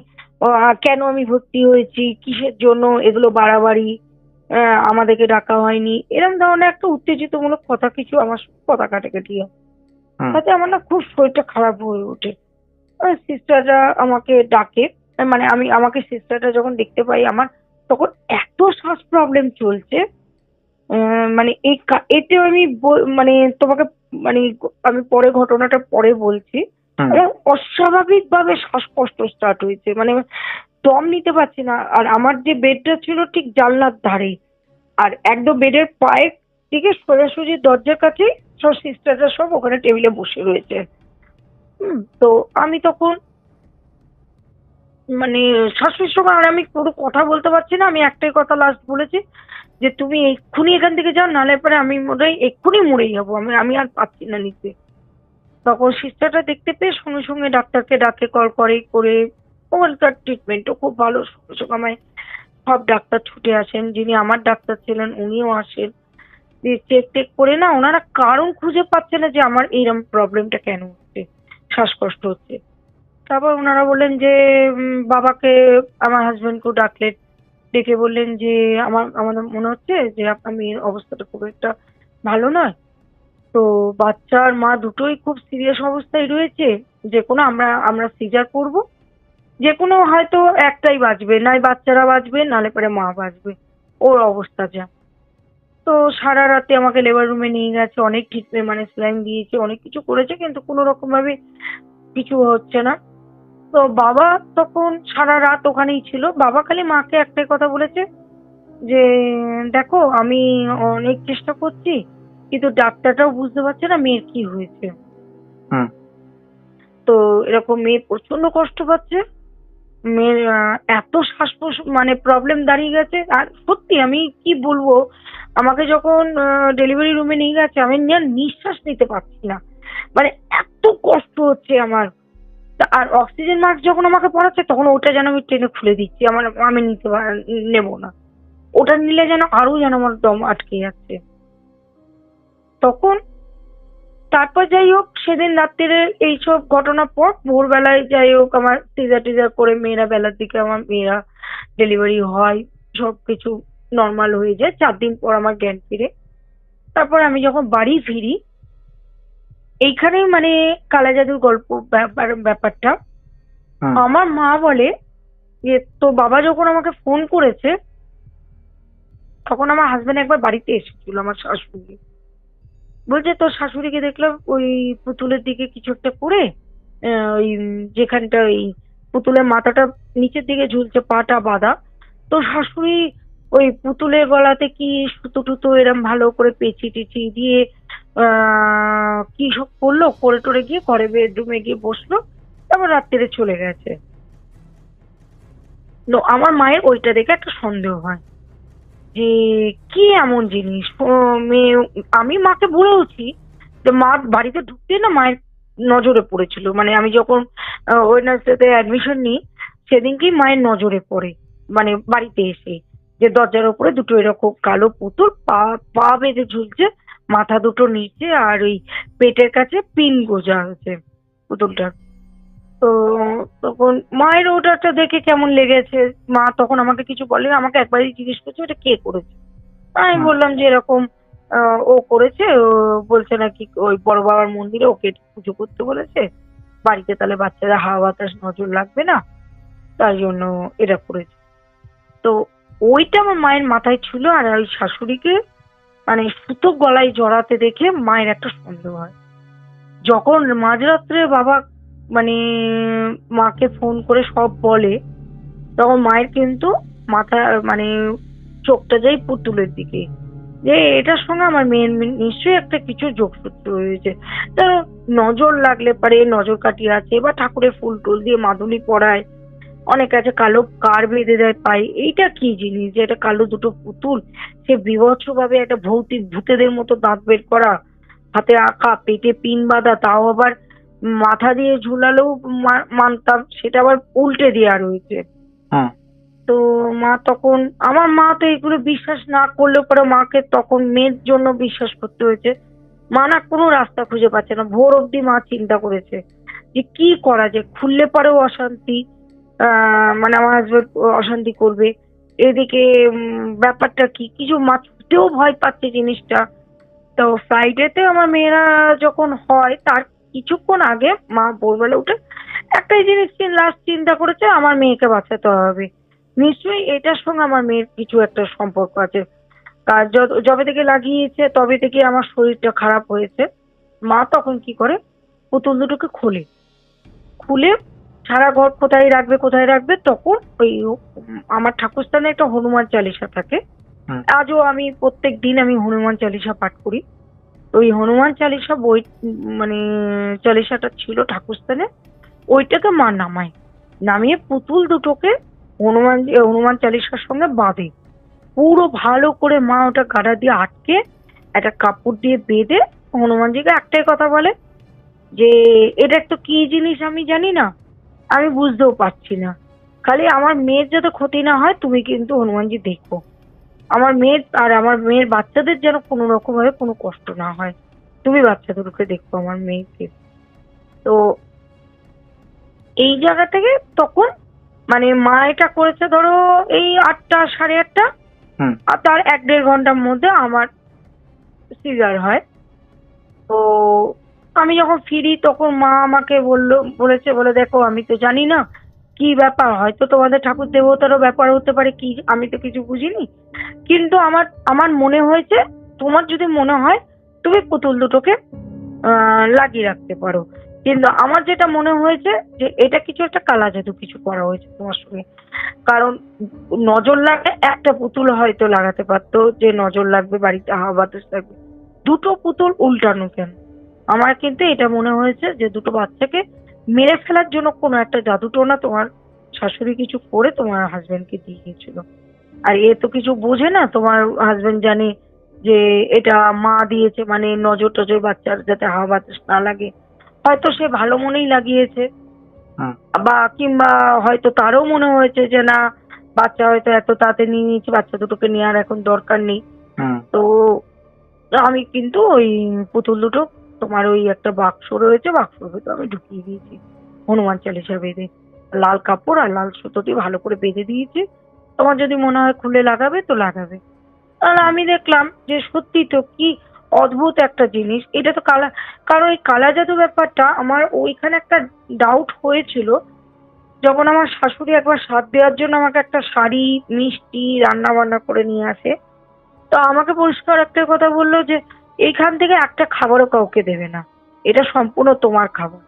Speaker 3: কেন আমি ভর্তি হয়েছি, কিসের জন্য, এগুলো বাড়াবাড়ি, আমাদেরকে ডাকা হয়নি, এরকম ধরনের একটা উত্তেজিতমূলক কথা কিছু আমার কথা কাটাকাটি হয়। তাতে আমার না খুব শরীরটা খারাপ হয়ে ওঠে। সিস্টাররা আমাকে ডাকে, মানে আমাকে সিস্টারটা যখন দেখতে পাই, আমার তখন এত শ্বাস প্রবলেম চলছে, মানে এতে আমি মানে তোমাকে মানে আমি পরে ঘটনাটা পরে বলছি। এবং অস্বাভাবিক ভাবে শ্বাসকষ্ট স্টার্ট হয়েছে, মানে দম নিতে পারছি না। আর আমার যে বেডটা ছিল ঠিক জানলার ধারে, আর একদম বেডের পায়ে থেকে সোজাসুজি দরজার কাছেই সব সিস্টাররা সব ওখানে টেবিলে বসে রয়েছে। তো আমি তখন মানে শ্বাসের সময়, আর আমি পুরো কথা বলতে পারছি না, আমি একটাই কথা লাস্ট বলেছি যে তুমি এক্ষুনি এখান থেকে যাও, নাহলে পরে আমি মনে হয় এক্ষুনি মরে যাবো, আমি আর পাচ্ছি না নিতে। তখন সিস্টারটা দেখতে পেয়ে সঙ্গে সঙ্গে ডাক্তারকে ডাকে, কল করে ওখানকার ট্রিটমেন্টও খুব ভালো। সঙ্গে সঙ্গে আমায় সব ডাক্তার ছুটে আসেন, যিনি আমার ডাক্তার ছিলেন উনিও আসেন। দিয়ে চেক টেক করে না, ওনারা কারণ খুঁজে পাচ্ছে না যে আমার এইরকম প্রবলেমটা কেন হচ্ছে, শ্বাসকষ্ট হচ্ছে। তারপর ওনারা বললেন যে বাবাকে, আমার হাজবেন্ডকেও ডাকলেন, ডেকে বললেন যে আমাদের মনে হচ্ছে যে আপনার মেয়ের অবস্থাটা খুব একটা ভালো নয়। তো বাচ্চা আর মা দুটোই খুব সিরিয়াস অবস্থায় রয়েছে, যে কোনো আমরা সিজার করব, যে কোনো হয়তো একটাই বাঁচবে, নাই বাচ্চারা বাঁচবে নাহলে পরে মা বাঁচবে, ওর অবস্থা যা। তো সারা রাতে আমাকে লেবার রুমে নিয়ে গেছে, অনেক ট্রিটমেন্ট মানে স্যালাইন দিয়েছে, অনেক কিছু করেছে, কিন্তু কোনো রকম ভাবে কিছু হচ্ছে না। তো বাবা তখন সারা রাত ওখানেই ছিল। বাবা খালি মাকে একটাই কথা বলেছে যে দেখো আমি অনেক চেষ্টা করছি, কিন্তু ডাক্তারটাও বুঝতে পারছে না মেয়ের কি হয়েছে। তো এরকম মেয়ে প্রচন্ড কষ্ট পাচ্ছে, মেয়ের এত মানে প্রবলেম দাঁড়িয়ে গেছে। আর সত্যি আমি কি বলবো, আমাকে যখন ডেলিভারি রুমে নিয়ে গেছে, আমি নিঃশ্বাস নিতে পারছি না, মানে এত কষ্ট হচ্ছে আমার। আর অক্সিজেন মাস্ক যখন আমাকে পড়াচ্ছে, তখন ওটা যেন আমি টেনে খুলে দিচ্ছি, আমি নেব না, ওটা নিলে যেন আরো যেন আমার দম আটকে যাচ্ছে। তখন তারপর যাই হোক, সেদিন রাত্রিরে এইসব ঘটনার পর ভোরবেলায় যাই হোক আমার সিজার টিজার করে মেয়েরা বেলার দিকে আমার মেয়েরা ডেলিভারি হয়, সবকিছু নর্মাল হয়ে যায়। 4 দিন পর আমার জ্ঞান ফিরে। তারপর আমি যখন বাড়ি ফিরি, এইখানেই মানে কালা জাদুর গল্প ব্যাপারটা। আমার মা বলে যে তো বাবা যখন আমাকে ফোন করেছে, তখন আমার হাজবেন্ড একবার বাড়িতে এসেছিল, আমার শাশুড়ি বলছে তোর শাশুড়িকে দেখলাম ওই পুতুলের দিকে কিছু একটা করে, ওই যেখানটা ওই পুতুলের মাথাটা নিচের দিকে ঝুলছে, পাটা বাঁধা, তো শাশুড়ি ওই পুতুলের গলাতে কি সুতো টুতো এরম ভালো করে পেঁচি টেচি দিয়ে কি সব করলো, করে টোরে গিয়ে ঘরে বেডরুমে গিয়ে বসলো, তারপর রাত্রিরে চলে গেছে। আমার মায়ের ওইটা দেখে একটা সন্দেহ হয় যে কি এমন জিনিস। মেয়ে, আমি মাকে বলেওছি যে মা বাড়িতে ঢুকতে না মায়ের নজরে পড়েছিল, মানে আমি যখন ওয়েডনেসডেতে অ্যাডমিশন নিই সেদিনকেই মায়ের নজরে পড়ে, মানে বাড়িতে এসে, যে দরজার উপরে দুটো এরকম কালো পুতুল পা বেঁধে ঝুলছে, মাথা দুটো নিচে, আর ওই পেটের কাছে পিন গোজা হয়েছে পুতুলটার। তো তখন মায়ের ওটা দেখে কেমন লেগেছে, মা তখন আমাকে কিছু বলে, আমাকে একবারই জিজ্ঞেস করছে ওটা কে করেছে। আমি বললাম যে এরকম ও করেছে, ও বলছে নাকি ওই বড় বাবার মন্দিরে ওকে পুজো করতে বলেছে, বাড়িতে তাহলে বাচ্চারা হাওয়া বাতাস নজর লাগবে না, তাই জন্য এটা করেছে। তো ওইটা আমার মায়ের মাথায় ছিল। আর ওই শাশুড়িকে মানে সুতো গলায় জড়াতে দেখে মায়ের একটা সন্দেহ হয়। যখন মাঝরাত্রে বাবা মানে মাকে ফোন করে সব বলে, তখন মায়ের কিন্তু মাথা মানে চোখটা যায় পুতুলের দিকে, যে এটার সঙ্গে আমার মেয়ের নিশ্চয়ই একটা কিছু যোগসূত্র রয়েছে। তা নজর লাগলে পারে নজর কাঠি আছে, বা ঠাকুরের ফুল টুল দিয়ে মাদুলি পরায়, অনেক আছে কালো কার বেঁধে দেয় পায়, এইটা কি জিনিস যে এটা কালো দুটো পুতুল, সে বীভৎস ভাবে একটা ভৌতিক ভূতেদের মতো দাঁত বের করা, হাতে আঁকা, পেটে পিন বাঁধা, তাও আবার মাথা দিয়ে ঝুলালেও মানতাম, সেটা আবার উল্টে দেওয়া রয়েছে। তো মা তখন, আমার মা তো এগুলো বিশ্বাস না করলেও পরে মাকে তখন মেয়ের জন্য বিশ্বাস করতে হয়েছে। মা না কোনো রাস্তা খুঁজে পাচ্ছে না, ভোর অব্দি মা চিন্তা করেছে যে কি করা যায়, খুললে পরেও অশান্তি, মানে আমার হাজবেন্ড অশান্তি করবে, এদিকে ব্যাপারটা কি কিছু, মা ছুটেও ভয় পাচ্ছে জিনিসটা। তো ফ্রাইডেতে আমার মেয়েরা যখন হয় তার কিছুক্ষণ আগে মা ভোরবেলা উঠে একটাই জিনিস লাস্ট চিন্তা করেছে, আমার মেয়েকে বাঁচাতে হবে, নিশ্চয়ই এটার সঙ্গে আমার মেয়ের কিছু একটা সম্পর্ক আছে। আর যবে থেকে লাগিয়েছে তবে থেকে আমার শরীরটা খারাপ হয়েছে। মা তখন কি করে, পুতুল দুটোকে খুলে খুলে সারা ঘর কোথায় রাখবে কোথায় রাখবে, তখন ওই আমার ঠাকুরস্থানে একটা হনুমান চালিসা থাকে। আজও আমি প্রত্যেক দিন আমি হনুমান চালিসা পাঠ করি। ওই হনুমান চালিসা বই মানে চালিসাটা ছিল ঠাকুরস্থানে, ওইটাকে মা নামিয়ে পুতুল দুটোকে হনুমান চালিসার সঙ্গে বাঁধে পুরো ভালো করে। মা ওটা গাড়া দিয়ে আটকে একটা কাপড় দিয়ে বেঁধে হনুমানজিকে একটাই কথা বলে যে এটা তো কি জিনিস আমি জানি না, আমি বুঝতেও পারছি না, খালি আমার মেয়ের যাতে ক্ষতি না হয় তুমি কিন্তু হনুমানজি দেখো, আমার মেয়ের আর আমার মেয়ের বাচ্চাদের যেন কোনো রকম ভাবে কোনো কষ্ট না হয়, তুমি বাচ্চাদেরকে দেখো আমার মেয়েকে। তো এই জায়গা থেকে তখন মানে মা এটা করেছে ধরো এই 8টা 8:30, আর তার 1-1.5 ঘন্টার মধ্যে আমার সিজার হয়। তো আমি যখন ফিরি তখন মা আমাকে বলে দেখো আমি তো জানি না কি ব্যাপার, হয়তো তোমাদের ঠাকুর দেবতারও ব্যাপার হতে পারে, কি আমি তো কিছু বুঝিনি, কিন্তু আমার মনে হয়েছে তোমার যদি মনে হয় তুমি পুতুল দুটোকে লাগিয়ে রাখতে পারো, কিন্তু আমার যেটা মনে হয়েছে যে এটা কিছু একটা কালা জাদু কিছু করা হয়েছে তোমার সঙ্গে। কারণ নজর লাগলে একটা পুতুল হয়তো লাগাতে পারতো, যে নজর লাগবে বাড়িতে হাওয়া বাতাস লাগবে, দুটো পুতুল উল্টানো কেন? আমার কিন্তু এটা মনে হয়েছে যে দুটো বাচ্চাকে মেরে ফেলার জন্য কোনো একটা জাদুটোনা তোমার শাশুড়ি কিছু করে তোমার হাজবেন্ডকে দিয়ে গেছিল। আর এ তো কিছু বোঝে না, তোমার হাজবেন্ড জানে যে এটা মা দিয়েছে, মানে নজর টজর বাচ্চার যাতে হাওয়া বাতাস না লাগে, হয়তো সে ভালো মনেই লাগিয়েছে, বা কিংবা হয়তো তারও মনে হয়েছে যে না বাচ্চা হয়তো এত তাড়াতাড়ি নিয়ে নিয়েছে, বাচ্চা দুটোকে নেওয়ার এখন দরকার নেই। তো আমি কিন্তু ওই পুতুল দুটো তোমার ওই একটা বাক্স রয়েছে, বাক্সর ভেতর আমি ঢুকিয়ে দিয়েছি হনুমান চালিসা বেঁধে, লাল কাপড় আর লাল সুতো দিয়ে ভালো করে বেঁধে দিয়েছি। তোমার যদি মনে হয় খুলে লাগাবে তো লাগাবে। তাহলে আমি দেখলাম যে সত্যি তো কি অদ্ভুত একটা জিনিস, এটা তো কারণ ওই কালা জাদু ব্যাপারটা আমার ওইখানে একটা ডাউট হয়েছিল যখন আমার শাশুড়ি একবার সাথ দেওয়ার জন্য আমাকে একটা শাড়ি মিষ্টি রান্না বান্না করে নিয়ে আসে। তো আমাকে পরিষ্কার একটা কথা বললো যে এইখান থেকে একটা খাবারও কাউকে দেবে না, এটা সম্পূর্ণ তোমার খাবার।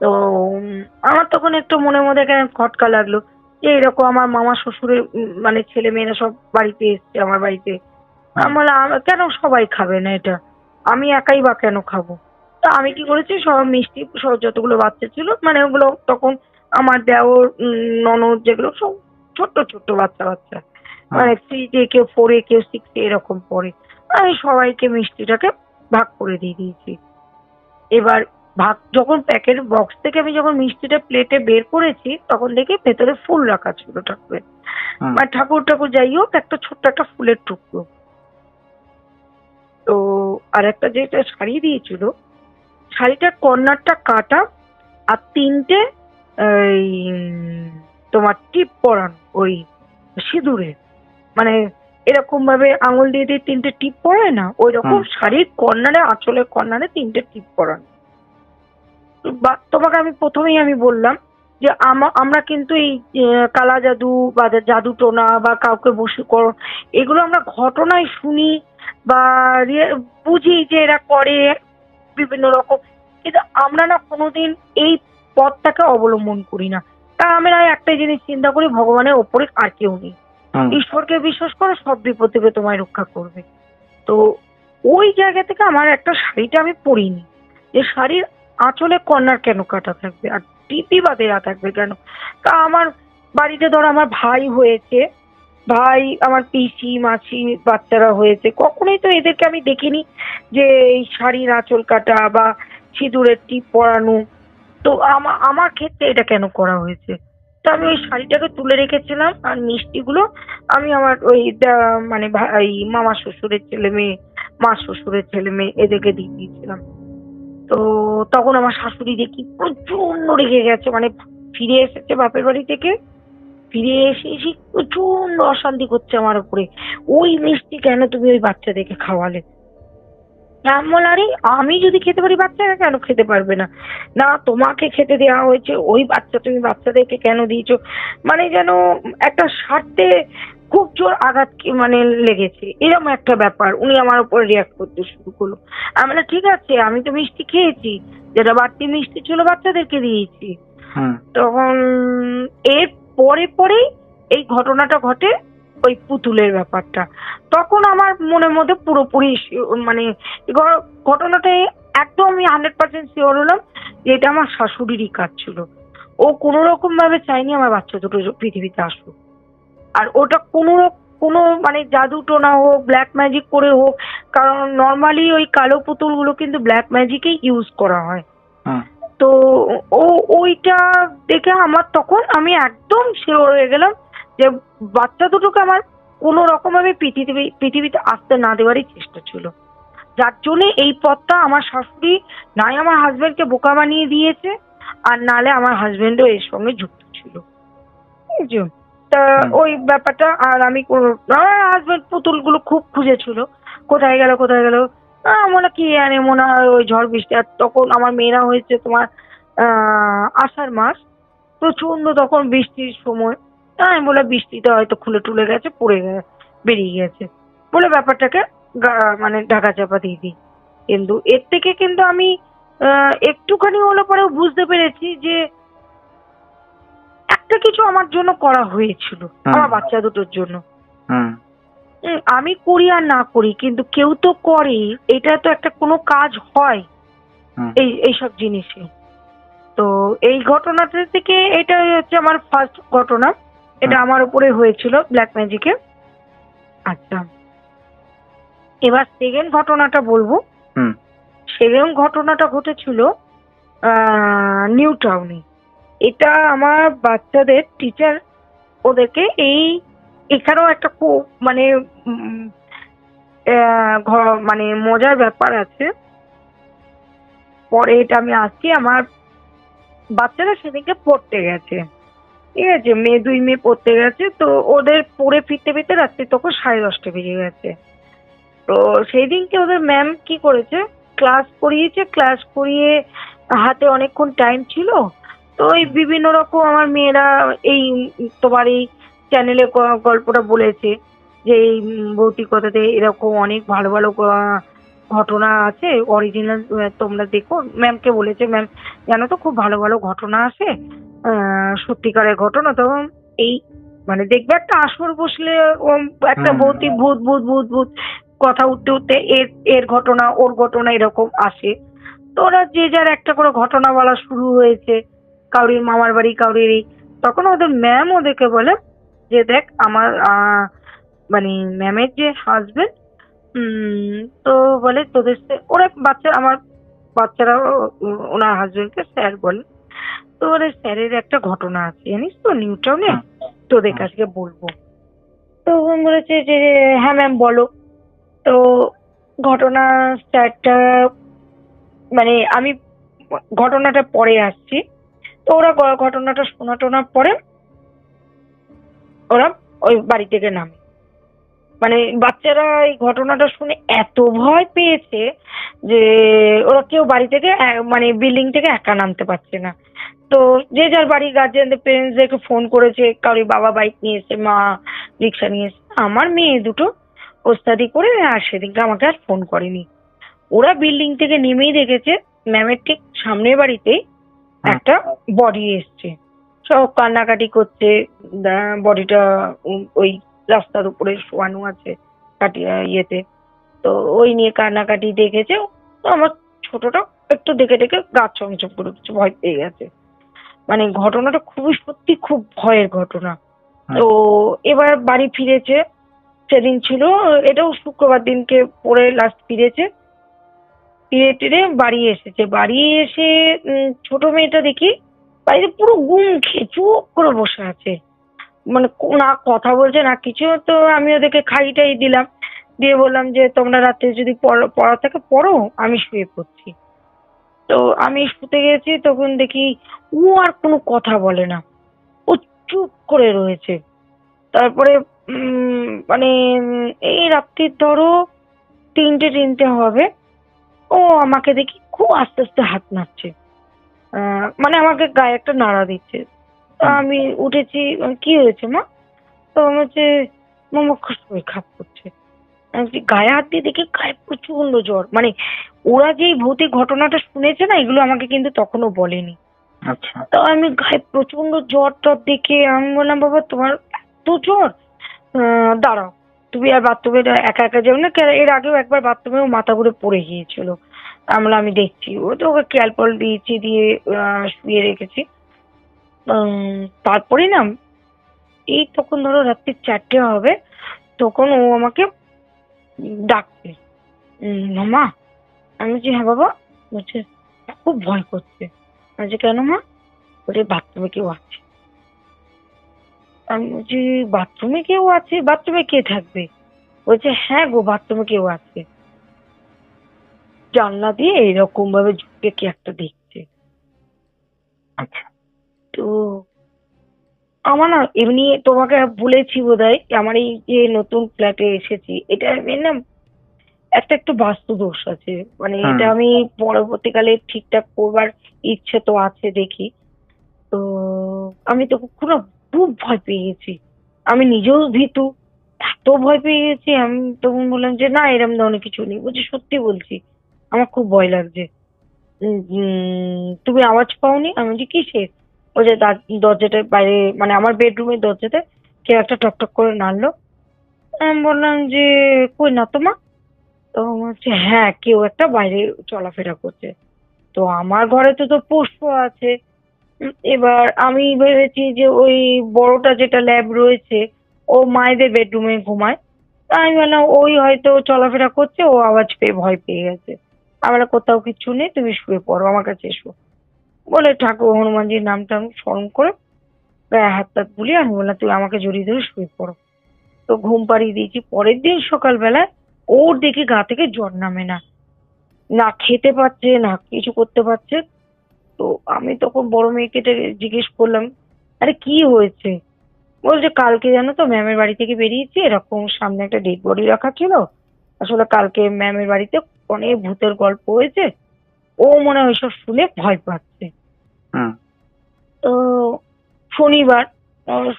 Speaker 3: তো আমার তখন একটু মনের মধ্যে কেন খটকা লাগলো যে এরকম আমার মামা শ্বশুরের মানে ছেলে মেয়েরা সব বাড়িতে এসছে আমার বাড়িতে, আমি বললাম কেন সবাই খাবে না এটা, আমি একাই বা কেন খাবো? তো আমি কি করেছি সব মিষ্টি সব যতগুলো বাচ্চা ছিল মানে ওগুলো তখন আমার দেওর ননদ যেগুলো সব ছোট্ট ছোট্ট বাচ্চা বাচ্চা, মানে 3 কেউ 4 কেউ 6 এরকম পড়ে, আমি সবাইকে মিষ্টিটাকে ভাগ করে দিয়ে দিয়েছি। এবার ভাগ যখন প্যাকেট বক্স থেকে আমি যখন মিষ্টিটা প্লেটে বের করেছি তখন দেখি ভেতরে ফুল রাখা ছিল ঠাকুরের, মানে ঠাকুর যাই হোক একটা ছোট্ট একটা ফুলের টুকরো। তো আর একটা যেটা শাড়ি দিয়েছিল শাড়িটার কর্নারটা কাটা আর 3টে তোমার টিপ পরানো ওই সিঁদুরে, মানে এরকম ভাবে আঙুল দিয়ে দিয়ে 3টে টিপ পরায় না ওই রকম শাড়ির কর্নারে আঁচলের কর্নারে 3টে টিপ পরানো। তোমাকে আমি প্রথমেই আমি বললাম যে আমরা কিন্তু এই কালা জাদু বা জাদু টোনা বা কাউকে বশীকরণ এগুলো আমরা ঘটনায় শুনি বা বুঝি যে এরা করে বিভিন্ন রকম, কিন্তু আমরা না কোনোদিন এই পথটাকে অবলম্বন করি না। তা আমরা একটাই জিনিস চিন্তা করি ভগবানের ওপরে আর কেউ নেই, ঈশ্বরকে বিশ্বাস করে সব বিপদ থেকে তোমায় রক্ষা করবে। তো ওই জায়গা থেকে আমার একটা শাড়িটা আমি পরিনি, যে শাড়ির আঁচলে কর্নার কেন কাটা থাকবে আর টিপি বা দেয়া থাকবে কেন? তা আমার বাড়িতে ধরো আমার ভাই হয়েছে, ভাই আমার পিসি মাসি বাচ্চারা হয়েছে, কখনোই তো এদেরকে আমি দেখিনি যে এই শাড়ির আঁচল কাটা বা সিঁদুরের টিপ পরানো। তো আমার ক্ষেত্রে এটা কেন করা হয়েছে? তো আমি ওই শাড়িটাকে তুলে রেখেছিলাম আর মিষ্টিগুলো আমি আমার ওই মানে ভাই মামা শ্বশুরের ছেলে মেয়ে মা শ্বশুরের ছেলে মেয়ে এদেরকে দিয়ে দিয়েছিলাম। তো তখন আমার শাশুড়ি দেখি প্রচন্ড রেগে গেছে, মানে ফিরে এসেছে বাপের বাড়ি থেকে, ফিরে এসে প্রচন্ড অশান্তি করছে আমার উপরে, ওই মিষ্টি কেন তুমি ওই বাচ্চাদেরকে খাওয়ালে? এমন আরে আমি যদি খেতে পারি বাচ্চারা কেন খেতে পারবে না? না তোমাকে খেতে দেওয়া হয়েছে ওই বাচ্চা, তুমি বাচ্চাদেরকে কেন দিয়েছো? মানে যেন একটা স্বার্থে খুব জোর আঘাত মানে লেগেছে, এরকম একটা ব্যাপার। উনি আমার উপর রিয়াক্ট করতে শুরু করলো। আমি বললাম, ঠিক আছে আমি তো মিষ্টি খেয়েছি, যেটা বাড়তি মিষ্টি ছিল বাচ্চাদেরকে দিয়েছি। তখন এর পরে পরেই এই ঘটনাটা ঘটে, ওই পুতুলের ব্যাপারটা। তখন আমার মনের মধ্যে পুরোপুরি মানে ঘটনাটা একদম আমি 100% শিওর হলাম যে এটা আমার শাশুড়িরই কাজ ছিল। ও কোনো রকম ভাবে চাইনি আমার বাচ্চা দুটো পৃথিবীতে আসুক। আর ওটা কোনো মানে জাদু টোনা হোক, ব্ল্যাক ম্যাজিক করে হোক, কারণ নর্মালি ওই কালো পুতুলগুলো কিন্তু ব্ল্যাক ম্যাজিকেই ইউজ করা হয়। তো ওইটা দেখে আমার তখন আমি একদম শিওর হয়ে গেলাম যে বাচ্চা দুটোকে আমার কোনো রকম ভাবে পৃথিবীতে আসতে না দেওয়ারই চেষ্টা ছিল। যার জন্য এই পথটা আমার শাশুড়ি নাই আমার হাজবেন্ডকে বোকা বানিয়ে দিয়েছে, আর নালে আমার হাজবেন্ডও এর সঙ্গে যুক্ত ছিল। বুঝছো? তা ওই ব্যাপারটা। আর আমি আমার হাজবেন্ড পুতুলগুলো খুব খুঁজেছিল, কোথায় গেল কোথায় গেল। মনে কি জানে, মনে হয় ওই ঝড় বৃষ্টি। আর তখন আমার মেয়েরা হয়েছে তোমার আষাঢ় মাস, প্রচন্ড তখন বৃষ্টির সময়। আমি বলে বৃষ্টিতে হয়তো খুলে টুলে গেছে, পড়ে গেছে, বেরিয়ে গেছে বলে ব্যাপারটাকে মানে ঢাকা চাপা দিয়ে দিই। কিন্তু এর থেকে কিন্তু আমি একটুখানি হলে পরেও বুঝতে পেরেছি যে একটা কিছু আমার জন্য করা হয়েছিল, আমার বাচ্চা দুটোর জন্য। আমি করি আর না করি, কিন্তু কেউ তো করে, এটা তো একটা কোনো কাজ হয় এইসব জিনিসে। তো এই ঘটনাটা থেকে এটাই হচ্ছে আমার ফার্স্ট ঘটনা, এটা আমার উপরে হয়েছিল ব্ল্যাক ম্যাজিকে। আচ্ছা, এবার সেকেন্ড ঘটনাটা বলবো। সেকেন্ড ঘটনাটা ঘটেছিল নিউ টাউনে। এটা আমার বাচ্চাদের টিচার ওদেরকে এখানেও একটা খুব মানে মানে মজার ব্যাপার আছে, পরে এটা আমি আসছি। আমার বাচ্চারা সেদিনকে পড়তে গেছে, ঠিক আছে, দুই মেয়ে পড়তে গেছে। তো ওদের পড়ে ফিরতে ফিরতে রাত্রি তখন 10:30 বেজে গেছে। তো সেই দিনকে ওদের ম্যাম কি করেছে, ক্লাস করিয়েছে, ক্লাস করিয়ে হাতে অনেকক্ষণ টাইম ছিল। তো ওই বিভিন্ন রকম আমার মেয়েরা এই তোমার এই চ্যানেলে গল্পটা বলেছে যে এই ভৌতিকতাতে এরকম অনেক ভালো ভালো ঘটনা আছে, অরিজিনাল তোমরা দেখো। ম্যামকে বলেছে, ম্যাম জানো তো খুব ভালো ভালো ঘটনা আছে, সত্যিকারের ঘটনা। তখন এই মানে দেখবে একটা আসর বসলে একটা ভৌতিক ভূত ভূত ভূত ভূত কথা উঠতে উঠতে এর ঘটনা ওর ঘটনা এরকম আসে। তো ওরা যে যার একটা করে ঘটনা বলা শুরু হয়েছে, কাউরির মামার বাড়ি, কাউরির এই। তখন ওদের ম্যাম ওদেরকে বলে যে দেখ আমার মানে ম্যামের যে হাজবেন্ড, তো বলে তোদের ওরা আমার বাচ্চারা ওনার হাজবেন্ডকে স্যার বলে। তো বলে স্যারের একটা ঘটনা আছে জানিস তো নিউ টাউনে, তোদের কাছে বলবো। তো বলেছে যে হ্যাঁ ম্যাম বলো। তো ঘটনা স্যারটা মানে আমি ঘটনাটা পরে আসছি। তো ওরা ঘটনাটা শোনার পরে ওরা ওই বাড়ি থেকে নামে। মানে বাচ্চারা এই ঘটনাটা শুনে এত ভয় পেয়েছে যে ওরা কেউ বাড়ি থেকে মানে বিল্ডিং থেকে একা নামতে পারছে না। তো যে যার বাড়ি গার্জিয়ানদের পেরেন্টসদেরকে ফোন করেছে, কারোর বাবা বাইক নিয়ে এসে, মা রিক্সা নিয়ে এসে। আমার মেয়ে দুটো ওস্তাদি করে আর সেদিনকে আমাকে আর ফোন করেনি। ওরা বিল্ডিং থেকে নেমেই দেখেছে ম্যামের ঠিক সামনের বাড়িতেই একটা বডি এসছে, সব কান্নাকাটি করছে। বডিটা ওই রাস্তার উপরে শোয়ানো আছে ইয়েতে। তো ওই নিয়ে কান্নাকাটি দেখেছে। তো আমার ছোটটা একটু দেখে দেখে গা চমচম করে কিছু ভয় পেয়ে গেছে। মানে ঘটনাটা খুবই সত্যি খুব ভয়ের ঘটনা। তো এবার বাড়ি ফিরেছে, সেদিন ছিল এটাও শুক্রবার দিনকে পরে লাস্ট ফিরেছে। ফিরে টিরে বাড়ি এসেছে, বাড়ি এসে ছোট মেয়েটা দেখি বাড়িতে পুরো গুম খেয়ে চুপ করে বসে আছে, মানে না কথা বলছে না কিছু। তো আমি ওদেরকে খাইটাই দিলাম, দিয়ে বললাম যে তোমরা রাতে যদি পড়া থাকে পড়ো, আমি শুয়ে পড়ছি। তো আমি শুতে গেছি, তখন দেখি ও আর কোনো কথা বলে না, ও চুপ করে রয়েছে। তারপরে মানে এই রাত্রির ধরো 3টে হবে, ও আমাকে দেখি খুব আস্তে আস্তে হাত নাড়ছে, মানে আমাকে গায়ে একটা নাড়া দিচ্ছে। তো আমি উঠেছি, কি হয়েছে মা? তো আমার হচ্ছে মামা খুব শরীর খারাপ করছে। আমি বলছি, গায়ে হাত দিয়ে দেখি গায়ে প্রচন্ড জ্বর। মানে ওরা যে ভৌতিক ঘটনাটা শুনেছে না, এগুলো আমাকে কিন্তু তখনও বলেনি।
Speaker 2: আচ্ছা।
Speaker 3: তো আমি গায়ে প্রচন্ড জ্বর টর দেখে আমি বললাম, বাবা তোমার এত জ্বর, দাঁড়াও, তুমি আর বাথরুমে একা একা যাও না। এর আগেও একবার বাথরুমেও মাথা ঘুরে পড়ে গিয়েছিল। আমি দেখছি, ও তো ওকে ক্যালপল দিয়েছি, দিয়ে শুয়ে রেখেছি। তারপরে না, এই তখন ধরো রাত্রি 4টে হবে, তখন ও আমাকে ডাকছে, মামা। আমি বলছি, হ্যাঁ বাবা। বলছে, খুব ভয় করছে। আমি বলছি, কেন মা? বলছে, বাথরুমে কেউ আছে। আমি বলছি, বাথরুমে কেউ আছে? বাথরুমে কে থাকবে? বলছে, হ্যাঁ গো, বাথরুমে কেউ আছে। জানলা দিয়ে এরকম ভাবে ঝুঁকে কি একটা দেখছে।
Speaker 2: আচ্ছা।
Speaker 3: তো আমার না এমনি তোমাকে বলেছি বোধহয়, আমার এই যে নতুন ফ্ল্যাটে এসেছি, এটা আমি না একটা একটু বাস্তু দোষ আছে। মানে এটা আমি পরবর্তীকালে ঠিকঠাক করবার ইচ্ছে তো আছে, দেখি। তো আমি তো খুব ভয় পেয়ে গেছি। আমি নিজেও ভীতু, এত ভয় পেয়ে গেছি। আমি তখন বললাম যে না, এরম ধরনের কিছু নেই। বলছি, সত্যি বলছি, আমার খুব ভয় লাগছে। তুমি আওয়াজ পাওনি? আমি বলছি, কিসের? ওই যে দরজাটার বাইরে, মানে আমার বেডরুমের দরজাতে কেউ একটা টক টক করে নাড়লো। আমি বললাম যে কই না তো মা। তো বলছে, হ্যাঁ কেউ একটা বাইরে চলাফেরা করছে। তো আমার ঘরে তো তো পোষ্য আছে। এবার আমি ভেবেছি যে ওই বড়টা যেটা ল্যাব রয়েছে, ও মায়েদের বেডরুমে ঘুমায়। তা আমি বললাম ওই হয়তো চলাফেরা করছে, ও আওয়াজ পেয়ে ভয় পেয়ে গেছে। আমরা কোথাও কিচ্ছু নেই, তুমি শুয়ে পড়ো, আমার কাছে এসো বলে ঠাকুর হনুমানজির নামটা আমি স্মরণ করে গায়ে হাত টাত বুলিয়ে আমি বললাম, তুই আমাকে জড়িয়ে ধরে শুয়ে পড়ো। তো ঘুম পাড়িয়ে দিয়েছি। পরের দিন সকালবেলায় ওর দেখি গা থেকে জ্বর নামে না, না খেতে পাচ্ছে না কিছু করতে পারছে। তো আমি তখন বড় মেয়েকে জিজ্ঞেস করলাম, আরে কি হয়েছে? বলছে, কালকে জানো তো ম্যামের বাড়ি থেকে বেরিয়েছি, এরকম সামনে একটা ডেড বডি রাখা ছিল। আসলে কালকে ম্যামের বাড়িতে অনেক ভূতের গল্প হয়েছে, ও মনে হয় ওইসব শুনে ভয় পাচ্ছে। তো শনিবার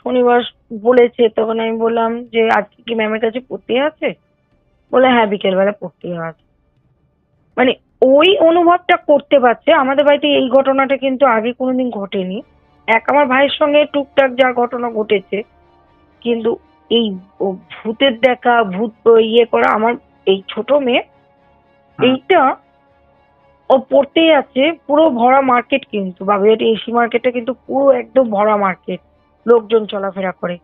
Speaker 3: শনিবার বলেছে, তখন আমি বললাম যে আজকে কি ম্যামের কাছে পড়তে আছে? বলে, হ্যাঁ বিকেল বেলা পড়তে আছে। মানে ওই অনুভবটা করতে পারছে। আমাদের বাড়িতে এই ঘটনাটা কিন্তু আগে কোনোদিন ঘটেনি। আমার ভাইয়ের সঙ্গে টুকটাক যা ঘটনা ঘটেছে, কিন্তু এই ভূতের দেখা, ভূত ইয়ে করা, আমার এই ছোট মেয়ে এইটা ও পড়তেই আছে। পুরো ভরা মার্কেট, কিন্তু বাবুঘাটি এসি মার্কেটটা কিন্তু পুরো একদম ভরা মার্কেট, লোকজন চলাফেরা করে।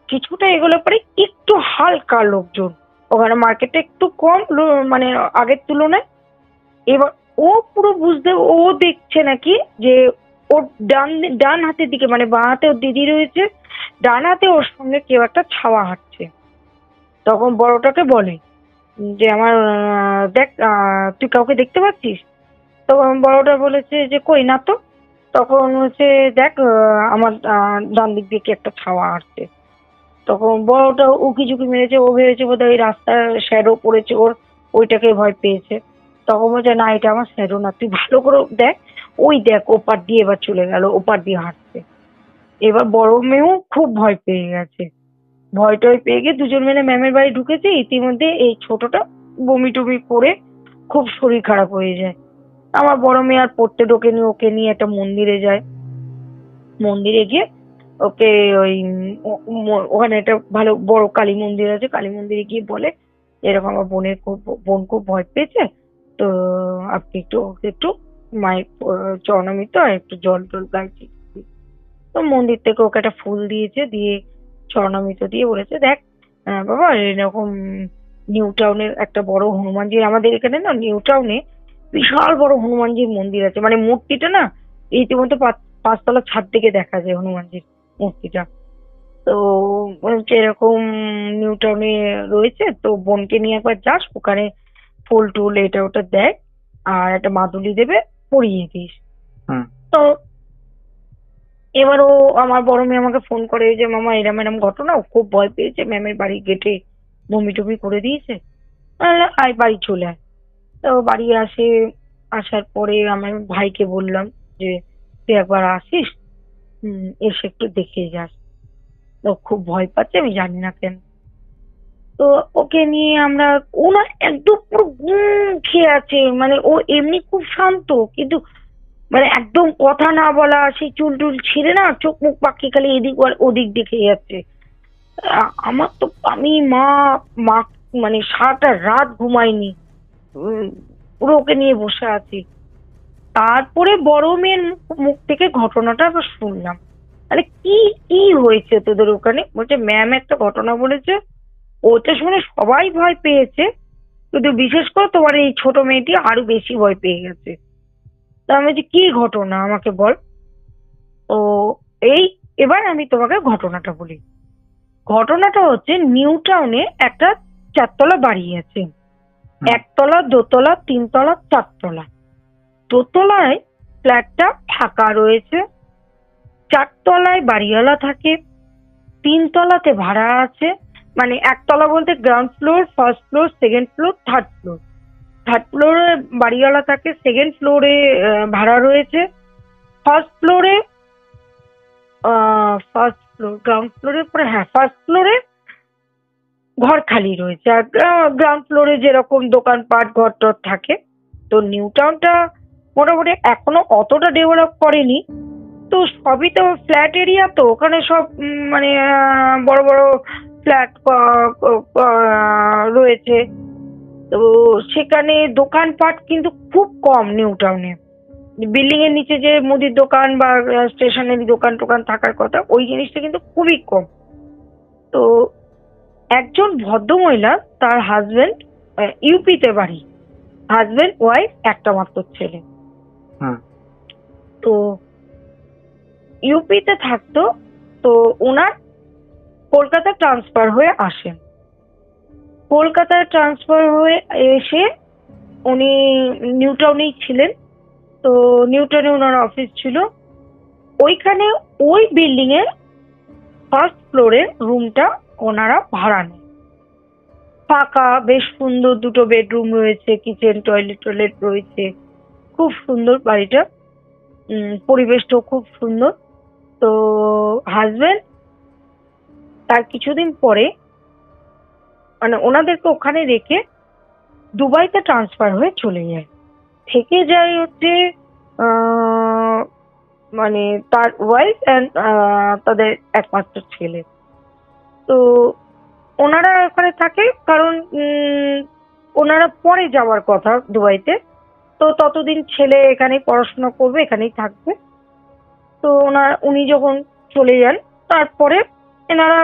Speaker 3: কিছুটা এগুলো পরে একটু হালকা লোকজন, ওখানে মার্কেটটা একটু কম মানে আগের তুলনায়। এবার ও পুরো বুঝতে, ও দেখছে নাকি যে ওর ডান হাতের দিকে, মানে বাঁ হাতে ওর দিদি রয়েছে, ডান হাতে ওর সঙ্গে কেউ একটা ছাওয়া হাঁটছে। তখন বড়টাকে বলে যে আমার দেখ, তুই কাউকে দেখতে পাচ্ছিস? তখন বড়টা বলেছে যে কই না তো। তখন হচ্ছে দেখ, আমার ডান দিক দিয়ে কি একটা ছাওয়া হাঁটছে। তখন বড়টা উকি ঝুঁকি মেরেছে, ও ভেবেছে বোধহয় ওই রাস্তার শ্যাডো পড়েছে ওর, ওইটাকে ভয় পেয়েছে। তখন বলছে, না এটা আমার শ্যাডো না, তুই ভালো করে দেখ, ওই দেখ ওপার দিয়ে এবার চলে গেল, ওপার দিয়ে হাঁটছে। এবার বড় মেয়েও খুব ভয় পেয়ে গেছে। ভয় টয় পেয়ে গিয়ে দুজন মিলে ম্যামের বাড়ি ঢুকেছে। ইতিমধ্যে এই ছোটটা বমি টমি করে খুব শরীর খারাপ হয়ে যায়। আমার বড় মেয়ে আর পড়তে ঢোকেনি, ওকে নিয়ে একটা মন্দিরে যায়। মন্দিরে গিয়ে ওকে ওই ওখানে একটা ভালো বড় কালী মন্দির আছে, কালী মন্দিরে গিয়ে বলে এরকম আমার বোন খুব ভয় পেয়েছে, তো আপনি একটু ওকে একটু মায়ের চরণামৃত আর একটু জল টল গাইছি। তো মন্দির থেকে ওকে একটা ফুল দিয়েছে, দিয়ে চরণামৃত দিয়ে বলেছে, দেখ বাবা, এরকম নিউ টাউনের একটা বড় হনুমানজি, আমাদের এখানে না নিউ টাউনে বিশাল বড় হনুমানজির মন্দির আছে। মানে মূর্তিটা না ইতিমধ্যে 5তলা ছাদ থেকে দেখা যায় হনুমানজির মূর্তিটা। তো বলছে এরকম নিউ টাউনে রয়েছে, তো বোনকে নিয়ে একবার যাস, ওখানে ফুল টুল এটা ওটা দেয়, আর একটা মাদুলি দেবে, পরিয়ে দিস। তো এবার আমার বড় মেয়ে আমাকে ফোন করে যে মামা এরম এরম ঘটনা, ও খুব ভয় পেয়েছে, ম্যামের বাড়ি গেটে বমি টমি করে দিয়েছে। আয় বাড়ি চলে আয়। তো বাড়ি আসার পরে আমার ভাইকে বললাম যে তুই একবার আসিস, এসে একটু দেখে যাস। তো খুব ভয় পাচ্ছে, আমি জানি না কেন। তো ওকে নিয়ে আমরা, ও না একদম পুরো খেয়ে আছে, মানে ও এমনি খুব শান্ত, কিন্তু মানে একদম কথা না বলা, সেই চুল টুল ছিঁড়ে না, চোখ মুখ পাকি খালি এদিক ওদিক দেখে যাচ্ছে। আমার তো, আমি মা মা মানে সারাটা রাত ঘুমাইনি, পুরো ওকে নিয়ে বসে আছি। তারপরে বড় মেয়ের মুখ থেকে ঘটনাটা আবার শুনলাম। আরে কি কি হয়েছে তোদের ওখানে? বলছে ম্যাম একটা ঘটনা বলেছে, ওটা শুনে সবাই ভয় পেয়েছে, কিন্তু বিশেষ করে তোমার এই ছোট মেয়েটি আরো বেশি ভয় পেয়ে গেছে। তা আমি বলছি কি ঘটনা আমাকে বল। ও এই, এবার আমি তোমাকে ঘটনাটা বলি। ঘটনাটা হচ্ছে নিউ টাউনে একটা 4তলা বাড়ি আছে, 1তলা, 2তলা, 3তলা, 4তলা। 2তলায় ফ্ল্যাটটা ফাঁকা রয়েছে, 4তলায় বাড়িওয়ালা থাকে, 3তলাতে ভাড়া আছে। মানে 1তলা বলতে ground floor, first floor, second floor, third floor. Third ফ্লোরে বাড়িওয়ালা থাকে, সেকেন্ড ফ্লোরে ভাড়া রয়েছে, ফার্স্ট ফ্লোরে গ্রাউন্ড ফ্লোরের পরে, হ্যাঁ ফার্স্ট ফ্লোরে ঘর খালি রয়েছে। আর গ্রাউন্ড ফ্লোরে যেরকম দোকানপাট ঘর টর থাকে। তো নিউ টাউনটা মোটামুটি এখনো অতটা ডেভেলপ করেনি, তো সবই তো ফ্ল্যাট এরিয়া, তো ওখানে সব মানে বড় বড় ফ্ল্যাট রয়েছে। তো সেখানে দোকানপাট কিন্তু খুব কম নিউ টাউনে। বিল্ডিং এর নিচে যে মুদির দোকান বা স্টেশনারি দোকান টোকান থাকার কথা, ওই জিনিসটা কিন্তু খুবই কম। তো একজন ভদ্রমহিলা, তার হাজবেন্ড ইউপিতে বাড়ি, হাজবেন্ড ওয়াইফ, একটা মাত্র ছেলে। তো ইউপিতে থাকতো, তো ওনার কলকাতা ট্রান্সফার হয়ে আসেন। কলকাতায় ট্রান্সফার হয়ে এসে উনি নিউ টাউনেই ছিলেন। তো নিউ টাউনে ওনার অফিস ছিল। ওইখানে ওই বিল্ডিং এর ফার্স্ট ফ্লোরের রুমটা ওনারা ভাড়া নেন। ফাঁকা, বেশ সুন্দর, 2টো বেডরুম রয়েছে, কিচেন, টয়লেট রয়েছে, খুব সুন্দর বাড়িটা, পরিবেশটাও খুব সুন্দর। তো হাজবেন্ড তার কিছুদিন পরে মানে ওনাদেরকে ওখানে রেখে দুবাইতে ট্রান্সফার হয়ে চলে যায়। থেকে যায় হচ্ছে মানে তার ওয়াইফ অ্যান্ড তাদের একমাত্র ছেলে। তো ওনারা ওখানে থাকে, কারণ ওনারা পরে যাওয়ার কথা দুবাইতে। তো ততদিন ছেলে এখানেই পড়াশোনা করবে, এখানেই থাকবে। তো উনি যখন চলে যান, তারপরে এনারা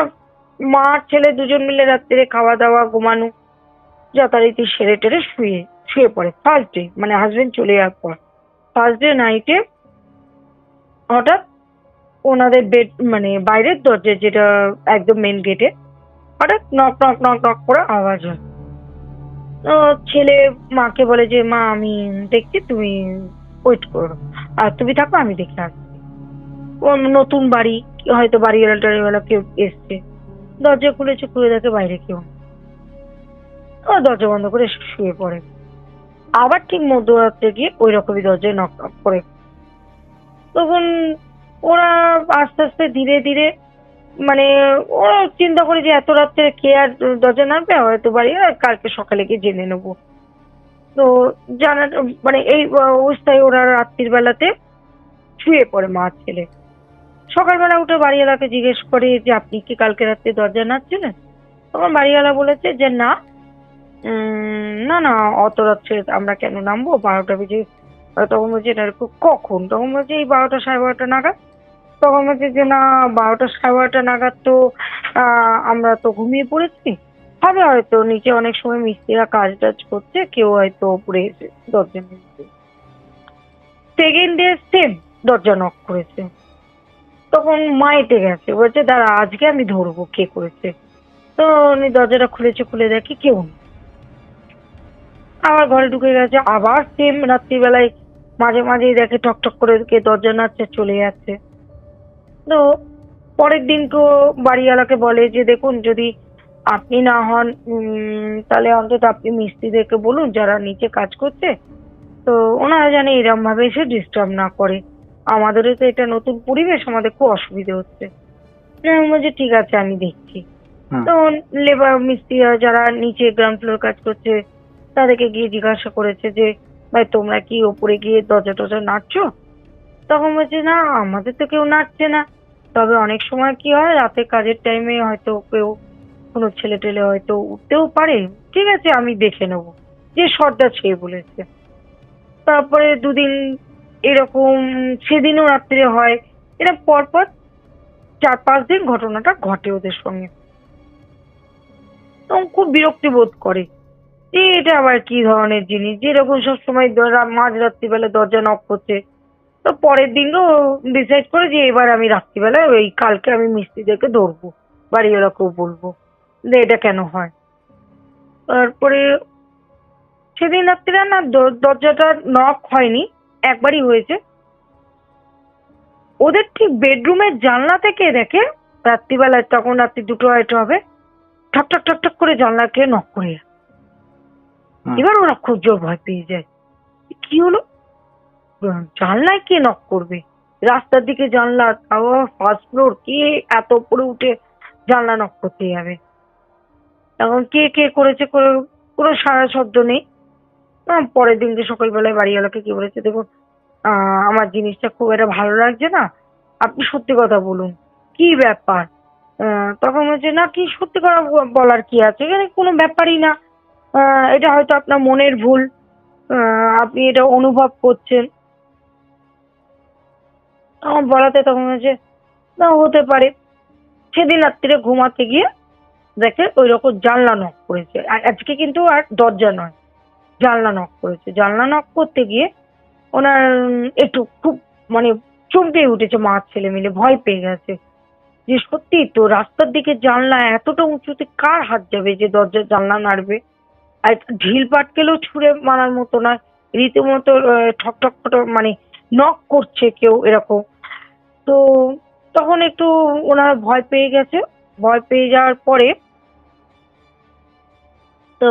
Speaker 3: মা ছেলে দুজন মিলে রাত্রে খাওয়া দাওয়া, ঘুমানো যথারীতি সেরে টেরে শুয়ে পড়ে। ফার্স্ট ডে, মানে হাজবেন্ড চলে যাওয়ার পর ফার্স্ট ডে নাইটে হঠাৎ ওনাদের বেড, মানে বাইরের দরজা যেটা একদম মেন গেটে, হঠাৎ নক নক নক নক করে আওয়াজ হয়। তো ছেলে মাকে বলে যে মা আমি দেখছি, তুমি ওয়েট করো, আর তুমি থাকো, আমি দেখে আসছি। নতুন বাড়ি, হয়তো বাড়িওয়ালা কেউ এসছে। দরজা খুলে দেখে বাইরে কেউ, দরজা বন্ধ করে শুয়ে পড়ে। আবার ঠিক মধ্যরাত্রে গিয়ে ওই রকমই দরজায় নক নক করে। তখন ওরা আস্তে আস্তে ধীরে ধীরে, মানে ওরা চিন্তা করে যে এত রাত্রে কে আর দরজা নামবে, হয়তো বাড়ি, কালকে সকালে গিয়ে জেনে নেবো। তো জানা, মানে এই অবস্থায় ওরা রাত্রির বেলাতে শুয়ে পড়ে মা ছেলে। সকালবেলা উঠে বাড়িওয়ালাকে জিজ্ঞেস করে যে আপনি কি কালকে রাত্রে দরজা নাড়ছিলেন? তখন বাড়িওয়ালা বলেছে যে না না না, অত রাত্রে আমরা কেন নামবো, 12টা বেজে। তখন বলছে এটা কখন? তখন বলছে এই 12টা, 12:30 নাগাদ। তখন বলছে যে না, 12টা, 12:30 নাগাদ তো আমরা তো ঘুমিয়ে পড়েছি, হবে হয়তো নিচে অনেক সময় মিস্ত্রিরা কাজ টাজ করছে, কেউ হয়তো উপরে এসে দরজা নিয়েছে। সেকেন্ড ডে সেম দরজা নক করেছে। তখন মা এটে গেছে, বলছে দাঁড়া আজকে আমি ধরবো কে করেছে। তো উনি দরজাটা খুলে দেখি কেউ নেই। আবার ঘরে ঢুকে গেছে, আবার সেম রাত্রিবেলায় মাঝে মাঝেই দেখে টক করে কে দরজা নাড়ছে, চলে যাচ্ছে। তো পরের দিন তো বাড়িওয়ালাকে বলে যে দেখুন, যদি আপনি না হন তাহলে অন্তত আপনি মিস্ত্রিদেরকে বলুন যারা নিচে কাজ করছে, তো ওনারা জানে এরম ভাবে এসে ডিস্টার্ব না করে। আমাদেরও তো এটা নতুন পরিবেশ, আমাদের খুব অসুবিধে হচ্ছে। আমি বলছি ঠিক আছে আমি দেখছি। তো লেবার মিস্ত্রিরা যারা নিচে গ্রাউন্ড ফ্লোর কাজ করছে তাদেরকে গিয়ে জিজ্ঞাসা করেছে যে ভাই তোমরা কি ওপরে গিয়ে দরজা টরজা নাড়ছো? তখন বলছে না আমাদের তো কেউ নাড়ছে না, তবে অনেক সময় কি হয় রাতে কাজের টাইমে হয়তো কেউ কোনো ছেলে টেলে হয়তো উঠতেও পারে, ঠিক আছে আমি দেখে নেবো, যে সর্দার সে বলেছে। তারপরে দুদিন এরকম, সেদিনও রাত্রে হয়, এরা পরপর 4-5 দিন ঘটনাটা ঘটে ওদের সঙ্গে। তখন খুব বিরক্তি বোধ করে যে এটা আবার কি ধরনের জিনিস, যেরকম সবসময় মাঝ রাত্রিবেলা দরজা নক করছে। তো পরের দিনও ডিসাইড করে যে এবার আমি রাত্রিবেলা ওই কালকে আমি মিস্ত্রিদেরকে ধরবো, বাড়িওয়ালাকেও বলবো যে এটা কেন হয়। তারপরে সেদিন রাত্রিরা না দরজাটা নক হয়নি, একবারই হয়েছে। ওদের ঠিক বেডরুমের জানলা থেকে দেখে রাত্রিবেলায়, তখন রাত্রি 2টা হবে, ঠক ঠক ঠক ঠক করে জানলাকে নক করে। এবার ওরা খুব জোর ভয় পেয়ে যায়, কি হলো জানলায় কে নক করবে, রাস্তার দিকে জানলা, তাও ফার্স্ট ফ্লোর, কে এত উপরে উঠে জানলা নক করতে যাবে। তখন কে কে করেছে কোনো সারা শব্দ নেই। পরের দিনকে সকালবেলায় বাড়িওয়ালাকে কি বলেছে, দেখুন আমার জিনিসটা খুব একটা ভালো লাগছে না, আপনি সত্যি কথা বলুন কি ব্যাপার। তখন বলছে না কি সত্যি কথা বলার কি আছে, এখানে কোনো ব্যাপারই না, এটা হয়তো আপনার মনের ভুল, আপনি এটা অনুভব করছেন। তখন বলাতে তখন হচ্ছে না হতে পারে। সেদিন রাত্রিরে ঘুমাতে গিয়ে দেখে ওই রকম জানলা নক করেছে, আর আজকে কিন্তু আর দরজা নয়, জানলা নক করেছে। জানলা নক করতে গিয়ে ওনার একটু খুব মানে চমকে উঠেছে, মা ছেলে মিলে ভয় পেয়ে গেছে যে সত্যি তো রাস্তার দিকে জানলা এতটা উঁচুতে কার হাত যাবে যে দরজার জানলা নাড়বে। আর ঢিল পাটকেলেও ছুঁড়ে মারার মতো না, রীতিমতো ঠক ঠক ঠক মানে নক করছে কেউ এরকম। তো তখন একটু ওনার ভয় পেয়ে গেছে। ভয় পেয়ে যাওয়ার পরে তো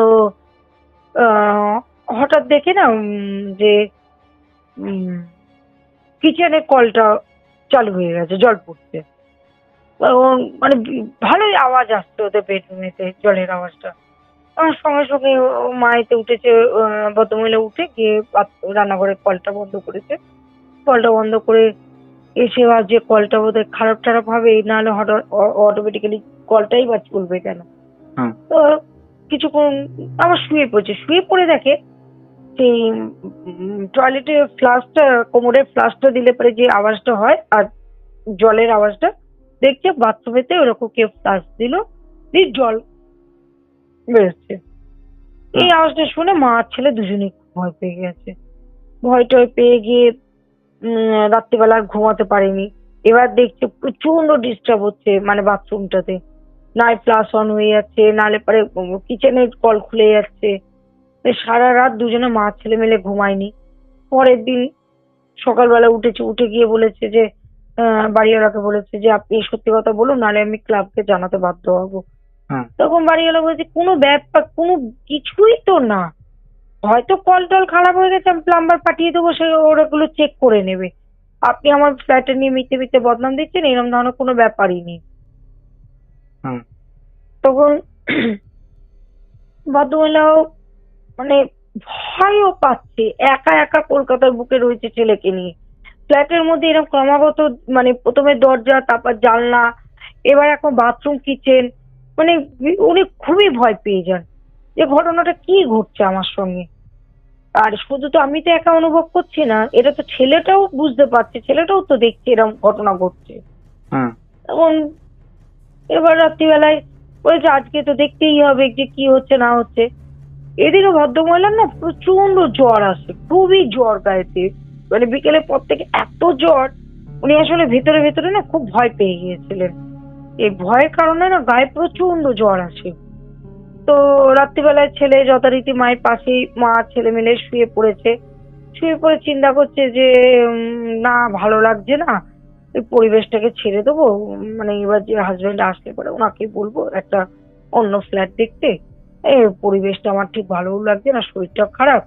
Speaker 3: হঠাৎ দেখে না যে কিচেনের কলটা চালু হয়ে গেছে, জল পড়ছে। মানে ভালোই আওয়াজ আসছে ওদের বেডরুমেতে, জলের আওয়াজটা। আমার সঙ্গে সঙ্গে মা এতে উঠেছে, ভদ্রমহিলা উঠে গিয়ে রান্নাঘরের কলটা বন্ধ করেছে। কলটা বন্ধ করে এসে যে কলটা বোধহয় খারাপ টারাপ হবে, নাহলে হঠাৎ অটোমেটিক্যালি কলটাই বা চলবে কেন। তো কিছুক্ষণ আবার শুয়ে পড়ছে, শুয়ে পড়ে দেখে সেই টয়লেটে ফ্লাশটা, কোমরের ফ্লাশটা দিলে পরে যে আওয়াজটা হয় আর জলের আওয়াজটা, দেখছে বাথরুমেতে ওরকম কেউ ফ্লাশ দিল, জল বেরোচ্ছে। এই আওয়াজটা শুনে মা আর ছেলে দুজনেই ভয় পেয়ে গেছে। ভয় টয় পেয়ে গিয়ে রাত্রিবেলা আর ঘুমাতে পারেনি। এবার দেখছে প্রচন্ড ডিস্টার্ব হচ্ছে, মানে বাথরুমটাতে নাই ফ্লাশ অন হয়ে যাচ্ছে, নালে পরে কিচেনের কল খুলে যাচ্ছে। সারা রাত দুজনে মা ছেলে মিলে ঘুমায়নি। পরের দিন সকালবেলা উঠেছে, উঠে গিয়ে বলেছে যে বাড়িওয়ালাকে বলেছে যে আপনি সত্যি কথা বলুন, নাহলে আমি ক্লাবকে জানাতে বাধ্য হবো। তখন বাড়িওয়ালা বলেছে কোনো ব্যাপার, কোনো কিছুই তো না, হয়তো কল টল খারাপ হয়ে গেছে, আমি প্লাম্বার পাঠিয়ে দেবো, সে ওরাগুলো চেক করে নেবে। আপনি আমার ফ্ল্যাটে নিয়ে মিথ্যে মিথ্যে বদনাম দিচ্ছেন, এরকম ধরনের কোনো ব্যাপারই নেই। তখন ভদ্রমহিলাও মানে ভয়ও পাচ্ছে, একা একা কলকাতার বুকে রয়েছে ছেলেকে নিয়ে, ফ্ল্যাটের মধ্যে এরকম ক্রমাগত, মানে প্রথমে দরজা, তারপর জানলা, এবার এখন বাথরুম কিচেন, মানে উনি খুবই ভয় পেয়ে যান যে ঘটনাটা কি ঘটছে আমার সঙ্গে। আর শুধু তো আমি তো একা অনুভব করছি না, এটা তো ছেলেটাও বুঝতে পারছে, ছেলেটাও তো দেখছে এরকম ঘটনা ঘটছে। তখন এবার রাত্রিবেলায় বলেছে আজকে তো দেখতেই হবে যে কি হচ্ছে না হচ্ছে। এদিকে ভদ্রমহিলার না প্রচন্ড জ্বর আসে, খুবই জ্বর গায়েতে, মানে বিকেলের পর থেকে এত জ্বর, উনি আসলে ভেতরে ভেতরে না খুব ভয় পেয়ে গিয়েছিলেন। এই ভয়ের কারণে না গায়ে প্রচন্ড জ্বর আসে। তো রাত্রিবেলায় ছেলে যথারীতি মায়ের পাশেই, মা ছেলে মিলে শুয়ে পড়েছে। শুয়ে পড়ে চিন্তা করছে যে না ভালো লাগছে না, এই পরিবেশটাকে ছেড়ে দেবো, মানে এবার যে হাজবেন্ড আসলে পরে ওনাকে বলবো একটা অন্য ফ্ল্যাট দেখতে, পরিবেশটা আমার ঠিক ভালোও লাগছে না, শরীরটা খারাপ,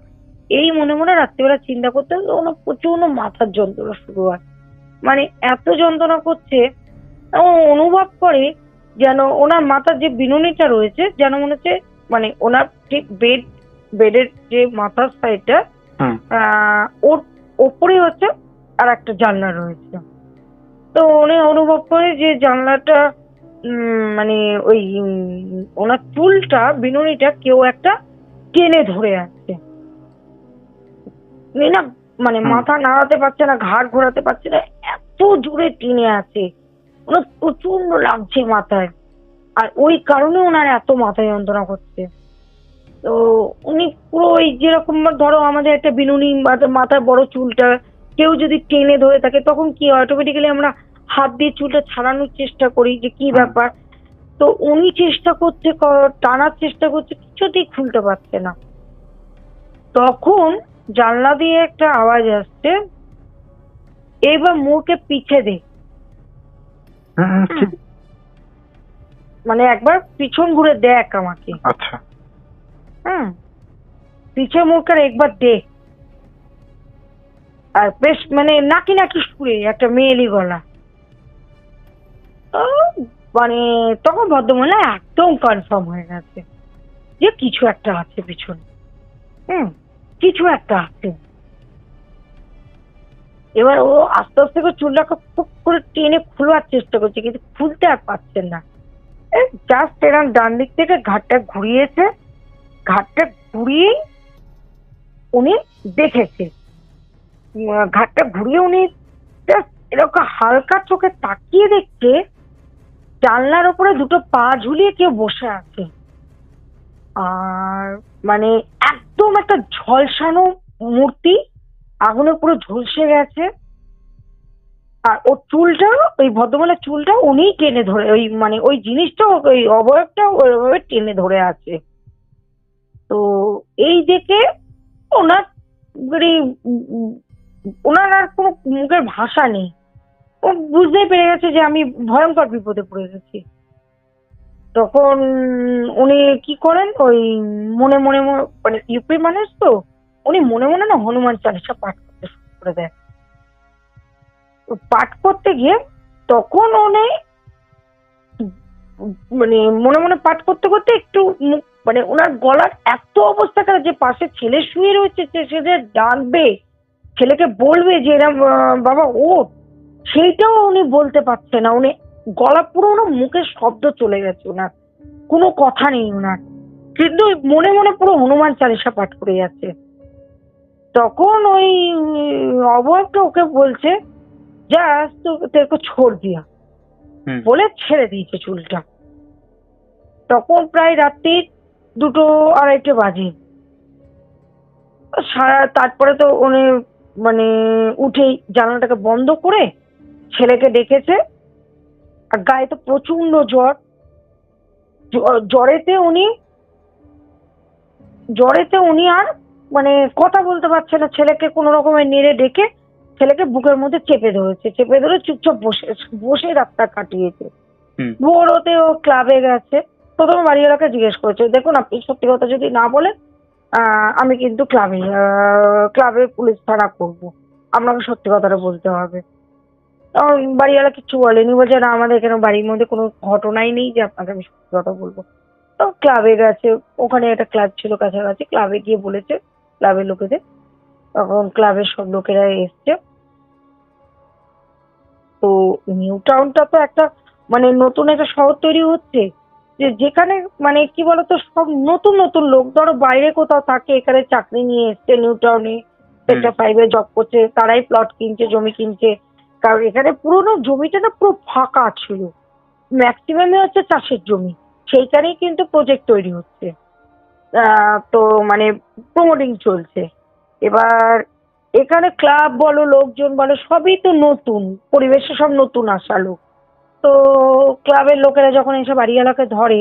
Speaker 3: এই মনে মনে রাত্রিবেলা চিন্তা করতে ওনার প্রচন্ড মাথার যন্ত্রণা শুরু হয়। মানে এত যন্ত্রণা করছে, ও অনুভব করে যেন ওনার মাথার যে বিনুনিটা রয়েছে যেন মনে হচ্ছে মানে ওনার ঠিক বেডের যে মাথার সাইডটা ওর ওপরে হচ্ছে আর একটা জানলা রয়েছে। তো উনি অনুভব করে যে জানলাটা মানে ওই ওনার চুলটা বিনুনিটা কেউ একটা টেনে ধরে আছে। উনি না মানে মাথা নাড়াতে পারছে না, ঘাড় ঘোরাতে পারছে না, এত জোরে টেনে আছে, ওনার প্রচন্ড লাগছে মাথায়। আর ওই কারণে ওনার এত মাথা যন্ত্রণা করছে। তো উনি পুরো ওই যেরকম ধরো আমাদের একটা বিনুনি মাথার বড় চুলটা কেউ যদি টেনে ধরে থাকে তখন কি অটোমেটিক্যালি আমরা হাত দিয়ে চুলটা ছাড়ানোর চেষ্টা করি যে কি ব্যাপার। তো উনি চেষ্টা করছে, টানার চেষ্টা করছে, কিছুতেই খুলতে পারছে না। তখন জানলা দিয়ে একটা আওয়াজ আসছে, এবার মুখে পিছে দে। মানে একবার পিছন ঘুরে দেখ আমাকে।
Speaker 2: আচ্ছা।
Speaker 3: পিছে মুখের একবার দেখ। আর বেশ মানে নাকি নাকি সুরে একটা মেয়েলি গলা। মানে তখন ভদ্রমহিলা একদম কনফার্ম হয়ে গেছে যে কিছু একটা আছে পিছনে, কিছু একটা আছে। এবার ও আস্তে আস্তে করে চুলটাকে খুব করে টেনে খোলার চেষ্টা করছে, কিন্তু খুলতে আর পারছেন না। জাস্ট এরকম ডান দিক থেকে ঘাটটা ঘুরিয়েছে, ঘাটটা ঘুরিয়েই উনি দেখেছে, ঘাটটা ঘুরিয়ে উনি এরকম হালকা চোখে তাকিয়ে দেখছে জানলার উপরে দুটো পা ঝুলিয়ে কেউ বসে আছে। আর মানে একদম একটা ঝলসানো মূর্তি, আগুনে পুরো ঝলসে গেছে। আর ওর চুলটা, ওই ভদ্রমহিলার চুলটা উনিই টেনে ধরে, ওই মানে ওই জিনিসটা, ওই অবয়বটা ওইভাবে টেনে ধরে আছে। তো এই দেখে ওনার ওনার আর কোনো মুখের ভাষা নেই। ও বুঝতেই পেরে গেছে যে আমি ভয়ঙ্কর বিপদে পড়ে গেছি। তখন উনি কি করেন, ওই মনে মনে মানে ইউপি মানুষ তো, উনি মনে মনে না হনুমান চালিসা পাঠ করতে শুরু করে দেয়। পাঠ করতে গিয়ে তখন উনি মানে মনে মনে পাঠ করতে করতে একটু মানে ওনার গলার এত অবস্থা খারাপ যে পাশে ছেলে শুয়ে রয়েছে, সে যে ডাকবে, ছেলেকে বলবে যে এরম বাবা ও, সেইটাও উনি বলতে পারছে না। উনি গলা পুরো ওনার মুখের শব্দ চলে গেছে, ওনার কোনো কথা নেই ওনার, কিন্তু মনে মনে পুরো হনুমান চালিসা পাঠ করে যাচ্ছে। তখন ওই অবয়বটা ওকে বলছে যা তোকে ছোড় দিয়া, বলে ছেড়ে দিয়েছে চুলটা। তখন প্রায় রাত্রি 2-2:30 বাজে। তারপরে তো উনি মানে উঠেই জানালাটাকে বন্ধ করে ছেলেকে ডেকেছে। আর গায়ে তো প্রচন্ড জ্বর, জ্বরেতে উনি আর মানে কথা বলতে পারছে না। ছেলেকে কোন রকমের নেড়ে ডেকে ছেলেকে বুকের মধ্যে চেপে ধরে চুপচাপ বসে রাতটা কাটিয়েছে। ভোর হতে ও ক্লাবে গেছে। প্রথমে বাড়িওয়ালাকে জিজ্ঞেস করেছে, দেখুন আপনি সত্যি কথা যদি না বলেন আমি কিন্তু ক্লাবে পুলিশ থানা করবো, আপনাকে সত্যি কথাটা বলতে হবে। বাড়িওয়ালা কিছু বলেনি, বলছে না আমাদের এখানে বাড়ির মধ্যে কোনো ঘটনাই নেই যে আপনাকে আমি সত্যি কথা বলবো। তো ক্লাবে গেছে, ওখানে একটা ক্লাব ছিল কাছাকাছি, ক্লাবে গিয়ে বলেছে ক্লাবের লোকেদের। তখন ক্লাবের সব লোকেরা এসছে। তো নিউ টাউনটা তো একটা মানে নতুন একটা শহর তৈরি হচ্ছে, যেখানে মানে কি বলতো সব নতুন নতুন লোক, ধরো বাইরে কোথাও থাকে, এখানে চাকরি নিয়ে এসছে নিউ টাউনে, সেক্টর 5-এ জব করছে, তারাই প্লট কিনছে, জমি কিনছে। কারণ এখানে পুরোনো জমিটা না পুরো ফাঁকা ছিল, ম্যাক্সিমামই হচ্ছে চাষের জমি, সেইখানেই কিন্তু প্রজেক্ট তৈরি হচ্ছে। তো মানে প্রমোটিং চলছে। এবার এখানে ক্লাব বলো, লোকজন বলো, সবই তো নতুন, পরিবেশে সব নতুন আসা লোক। তো ক্লাবের লোকেরা যখন এসে বাড়িওয়ালাকে ধরে,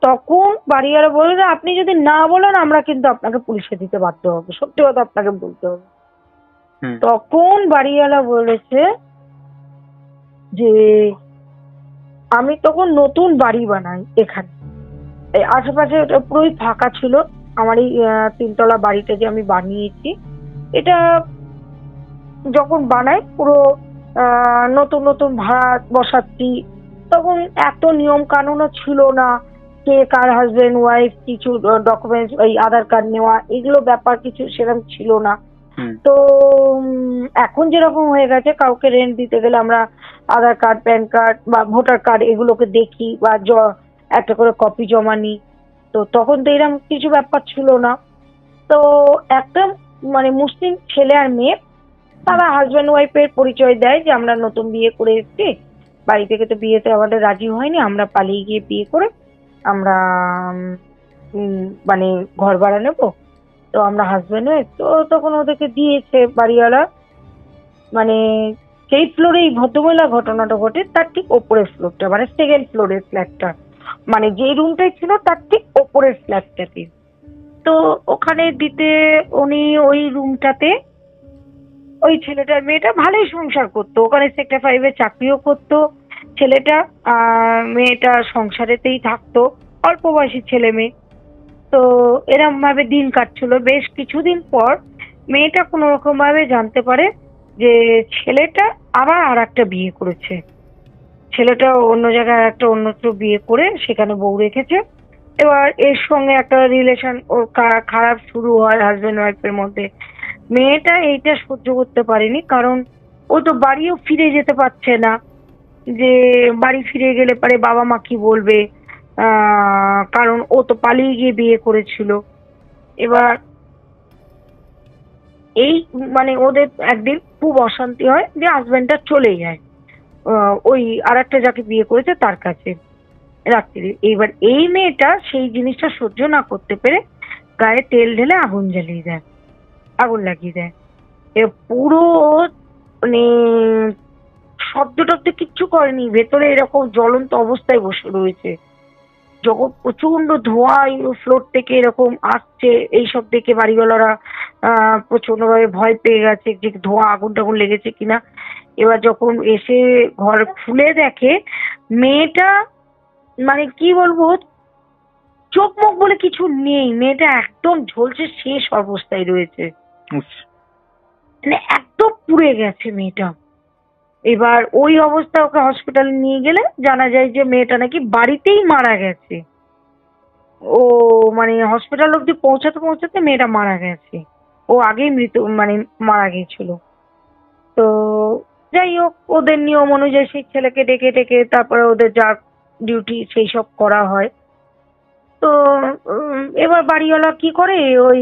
Speaker 3: তখন বাড়িওয়ালা বলে যে আপনি যদি না বলেন আমরা কিন্তু আপনাকে পুলিশে দিতে বাধ্য হবে, সত্যি কথা আপনাকে বলতে হবে। তখন বাড়িওয়ালা বলেছে যে আমি তখন নতুন বাড়ি বানাই এখানে, এই আশেপাশে ওটা পুরোই ফাঁকা ছিল। আমার এই 3 তলা বাড়িটা যে আমি বানিয়েছি, এটা যখন বানাই পুরো নতুন নতুন ভাড়া বসাচ্ছি, তখন এত নিয়ম কানুনও ছিল না, কে কার হাজবেন্ড ওয়াইফ কিছু ডকুমেন্টস, ওই আধার কার্ড নেওয়া, এগুলো ব্যাপার কিছু সেরকম ছিল না। তো এখন যেরকম হয়ে গেছে, কাউকে রেন্ট দিতে গেলে আমরা আধার কার্ড, প্যান কার্ড বা ভোটার কার্ড এগুলোকে দেখি বা একটা করে কপি জমা নিই। তো তখন তো এরকম কিছু ব্যাপার ছিল না। তো একটা মানে মুসলিম ছেলে আর মেয়ে, তারা হাজব্যান্ড ওয়াইফের পরিচয় দেয় যে আমরা নতুন বিয়ে করে এসেছি, বাড়ি থেকে তো বিয়েতে আমাদের রাজি হয়নি, আমরা পালিয়ে গিয়ে বিয়ে করে আমরা মানে ঘর ভাড়া নেবো, তো আমরা হাজব্যান্ড ওয়াইফ। তো তখন ওদেরকে দিয়েছে বাড়িওয়ালা, মানে যেই ফ্লোরে এই ভদ্রমহিলা ঘটনাটা ঘটে তার ঠিক ওপরের ফ্লোরটা, মানে সেকেন্ড ফ্লোরের ফ্ল্যাটটা, মানে যেই রুমটাই ছিল তার ঠিক ওপরের ফ্ল্যাটটাতে। তো ওখানে দিতে উনি ওই রুমটাতে, ওই ছেলেটার মেয়েটা ভালোই সংসার করতো, ওখানে সেক্টর 5-এ চাকরিও করতো ছেলেটা, মেয়েটা সংসারেতেই থাকতো, অল্প বয়সী ছেলে মেয়ে। তো এরম ভাবে দিন কাটছিল। বেশ কিছুদিন পর মেয়েটা কোনো রকম ভাবে জানতে পারে যে ছেলেটা আবার আর একটা বিয়ে করেছে। ছেলেটা অন্য জায়গায় একটা অন্যত্র বিয়ে করে সেখানে বউ রেখেছে। এবার এর সঙ্গে একটা রিলেশন ওর খারাপ শুরু হয় হাজবেন্ড ওয়াইফের মধ্যে। মেয়েটা এইটা সহ্য করতে পারেনি, কারণ ও তো বাড়িও ফিরে যেতে পারছে না, যে বাড়ি ফিরে গেলে পারে বাবা মা কি বলবে, কারণ ও তো পালিয়ে গিয়ে বিয়ে করেছিল। এবার এই মানে ওদের একদিন খুব অশান্তি হয় যে হাজবেন্ডটা চলে যায় ওই আর একটা যাকে বিয়ে করেছে তার কাছে রাত্রিরে। এবার এই মেয়েটা সেই জিনিসটা সহ্য না করতে পেরে গায়ে তেল ঢেলে আগুন জ্বালিয়ে দেয়, আগুন লাগিয়ে দেয়। পুরো মানে শব্দ টব্দ কিচ্ছু করেনি, ভেতরে এরকম জ্বলন্ত অবস্থায় বসে রয়েছে। যখন প্রচন্ড ধোঁয়া ফ্লোর থেকে এরকম আসছে, এইসব দেখে বাড়িওয়ালারা প্রচন্ড ভাবে ভয় পেয়ে গেছে যে ধোঁয়া আগুন টাগুন লেগেছে কিনা। এবার যখন এসে ঘর খুলে দেখে মেয়েটা, মানে কি বলবো, চোখ মুখ বলে কিছু নেই, মেয়েটা একদম ঝলসে শেষ অবস্থায় রয়েছে, মানে একদম পুড়ে গেছে মেয়েটা। এবার ওই অবস্থা ওকে হসপিটালে নিয়ে গেলে জানা যায় যে মেয়েটা নাকি বাড়িতেই মারা গেছে। ও মানে হসপিটাল অব্দি পৌঁছাতে পৌঁছাতে মেয়েটা মারা গেছে, ও আগেই মানে মারা গিয়েছিল। তো যাই হোক, ওদের নিয়ম অনুযায়ী সেই ছেলেকে ডেকে ডেকে তারপরে ওদের যা ডিউটি সেই সব করা হয়। তো এবার বাড়িওয়ালা কি করে, ওই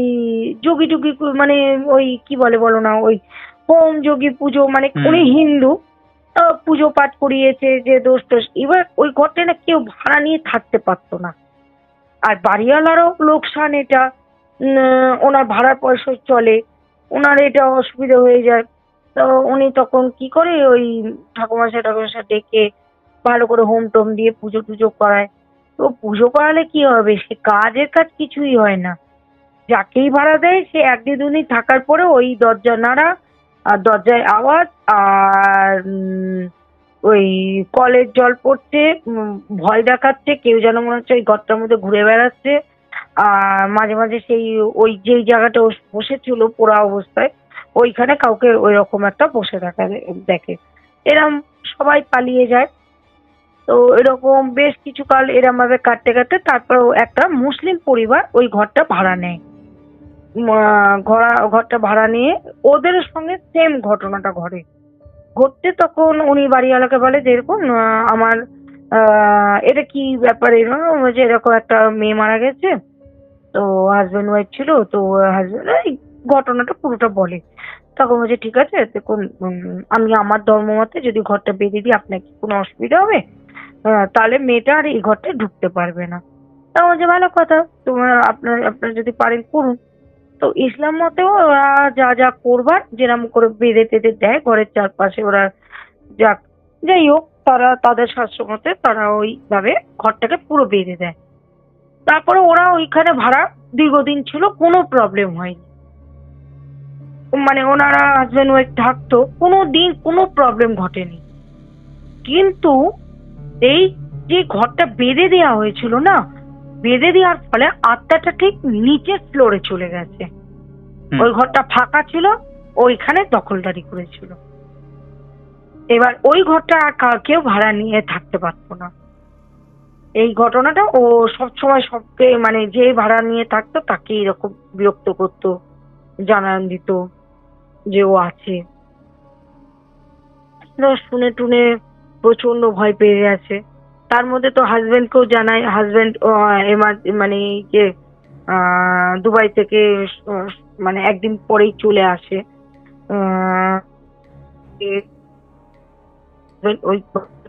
Speaker 3: যোগী টুগি মানে ওই কি বলে বলো না, ওই হোম যোগী পুজো, মানে উনি হিন্দু, পুজো পাঠ করিয়েছে যে দোষ টোষ। এবার ওই ঘরটা না কেউ ভাড়া নিয়ে থাকতে পারতো না, আর বাড়িওয়ালারও লোকসান, এটা ওনার ভাড়ার পয়সা চলে, ওনার এটা অসুবিধা হয়ে যায়। তো উনি তখন কি করে, ওই ঠাকুরমশাই ডেকে ভালো করে হোম টোম দিয়ে পুজো টুজো করায়। তো পুজো করালে কি হবে, সে কাজের কাজ কিছুই হয় না। যাকেই ভাড়া দেয় সে একদিন দুদিন থাকার পরে ওই দরজা নাড়া আর দরজায় আওয়াজ, আর ওই কলের জল পড়ছে, ভয় দেখাচ্ছে, কেউ যেন মনে হচ্ছে ওই ঘরটার মধ্যে ঘুরে বেড়াচ্ছে। আর মাঝে মাঝে সেই ওই যেই জায়গাটা বসেছিল পোড়া অবস্থায় ওইখানে কাউকে ওই রকম একটা বসে দেখে। এরম সবাই পালিয়ে যায়। তো এরকম বেশ কিছু কাল এরম ভাবে কাটতে কাটতে তারপর একটা মুসলিম পরিবার ওই ঘরটা ভাড়া নেয়। ঘরটা ভাড়া নিয়ে ওদের সঙ্গে সেম ঘটনাটা ঘটতে তখন উনি বাড়িওয়ালাকে বলে যে এরকম আমার এটা কি ব্যাপার, যে এরকম একটা মেয়ে মারা গেছে, তো হাজবেন্ড ওয়াইফ ছিল, তো হাজবেন্ড এই ঘটনাটা পুরোটা বলে। তখন বলছে ঠিক আছে, দেখুন আমি আমার ধর্ম মতে যদি ঘরটা বেঁধে দিই আপনার কি কোনো অসুবিধা হবে, তাহলে মেয়েটা আর এই ঘরটায় ঢুকতে পারবে না। তখন বলছে ভালো কথা, তোমার আপনার যদি পারেন করুন। তো ইসলাম মতেও ওরা যা যা করবার যেরকম করে বেঁধে টেঁধে দেয় ঘরের চারপাশে, ওরা যাই হোক তারা তাদের শাস্ত্র মতে তারা ওইভাবে ঘরটাকে পুরো বেঁধে দেয়। তারপরে ওরা ওইখানে ভাড়া দীর্ঘদিন ছিল, কোনো প্রবলেম হয়নি, মানে ওনারা হাজবেন্ড ওয়াইফ থাকতো, কোনো দিন কোনো প্রবলেম ঘটেনি। কিন্তু এই যে ঘরটা বেঁধে দেওয়া হয়েছিল না, বেঁধে দেওয়ার ফলে আত্মাটা ঠিক নিচের ফ্লোরে চলে গেছে। ওই ঘরটা ফাঁকা ছিল, ওইখানে দখলদারি করেছিল। এবার ওই ঘরটা আর কেউ ভাড়া নিয়ে থাকতে পারতো না। এই ঘটনাটা ও সবসময় সবকে মানে যে ভাড়া নিয়ে থাকতো তাকে এরকম বিরক্ত করতো, জানান দিত যে ও আছে। শুনে টুনে প্রচন্ড ভয় পেয়ে গেছে। তার মধ্যে তো হাজবেন্ডকেও জানায়, হাজবেন্ড মানে যে দুবাই থেকে মানে একদিন পরেই চলে আসে। ওই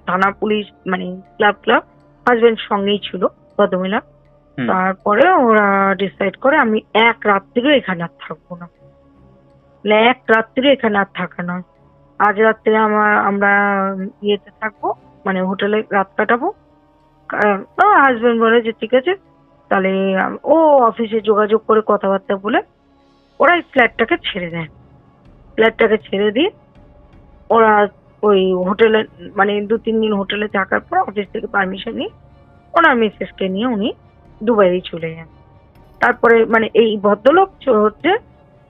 Speaker 3: থানা পুলিশ মানে ক্লাব হাজবেন্ড সঙ্গেই ছিল ভদ্রমহিলা। তারপরে ওরা ডিসাইড করে আমি এক রাত্রিও এখানে আর থাকবো না, এক রাত্রি এখানে আর থাকা নয়, আজ রাত্রে আমরা ইয়েতে থাকবো, মানে হোটেলে রাত কাটাবো। হাজবেন্ড বলে যে ঠিক আছে, তাহলে ও অফিসে যোগাযোগ করে কথাবার্তা বলে ওরা এই ফ্ল্যাটটাকে ছেড়ে দেয়। ফ্ল্যাটটাকে ছেড়ে দিয়ে ওরা ওই হোটেলে মানে 2-3 দিন হোটেলে থাকার পর অফিস থেকে পারমিশন নিয়ে ওনার মিসেসকে নিয়ে উনি দুবাই চলে যান। তারপরে মানে এই ভদ্রলোক হচ্ছে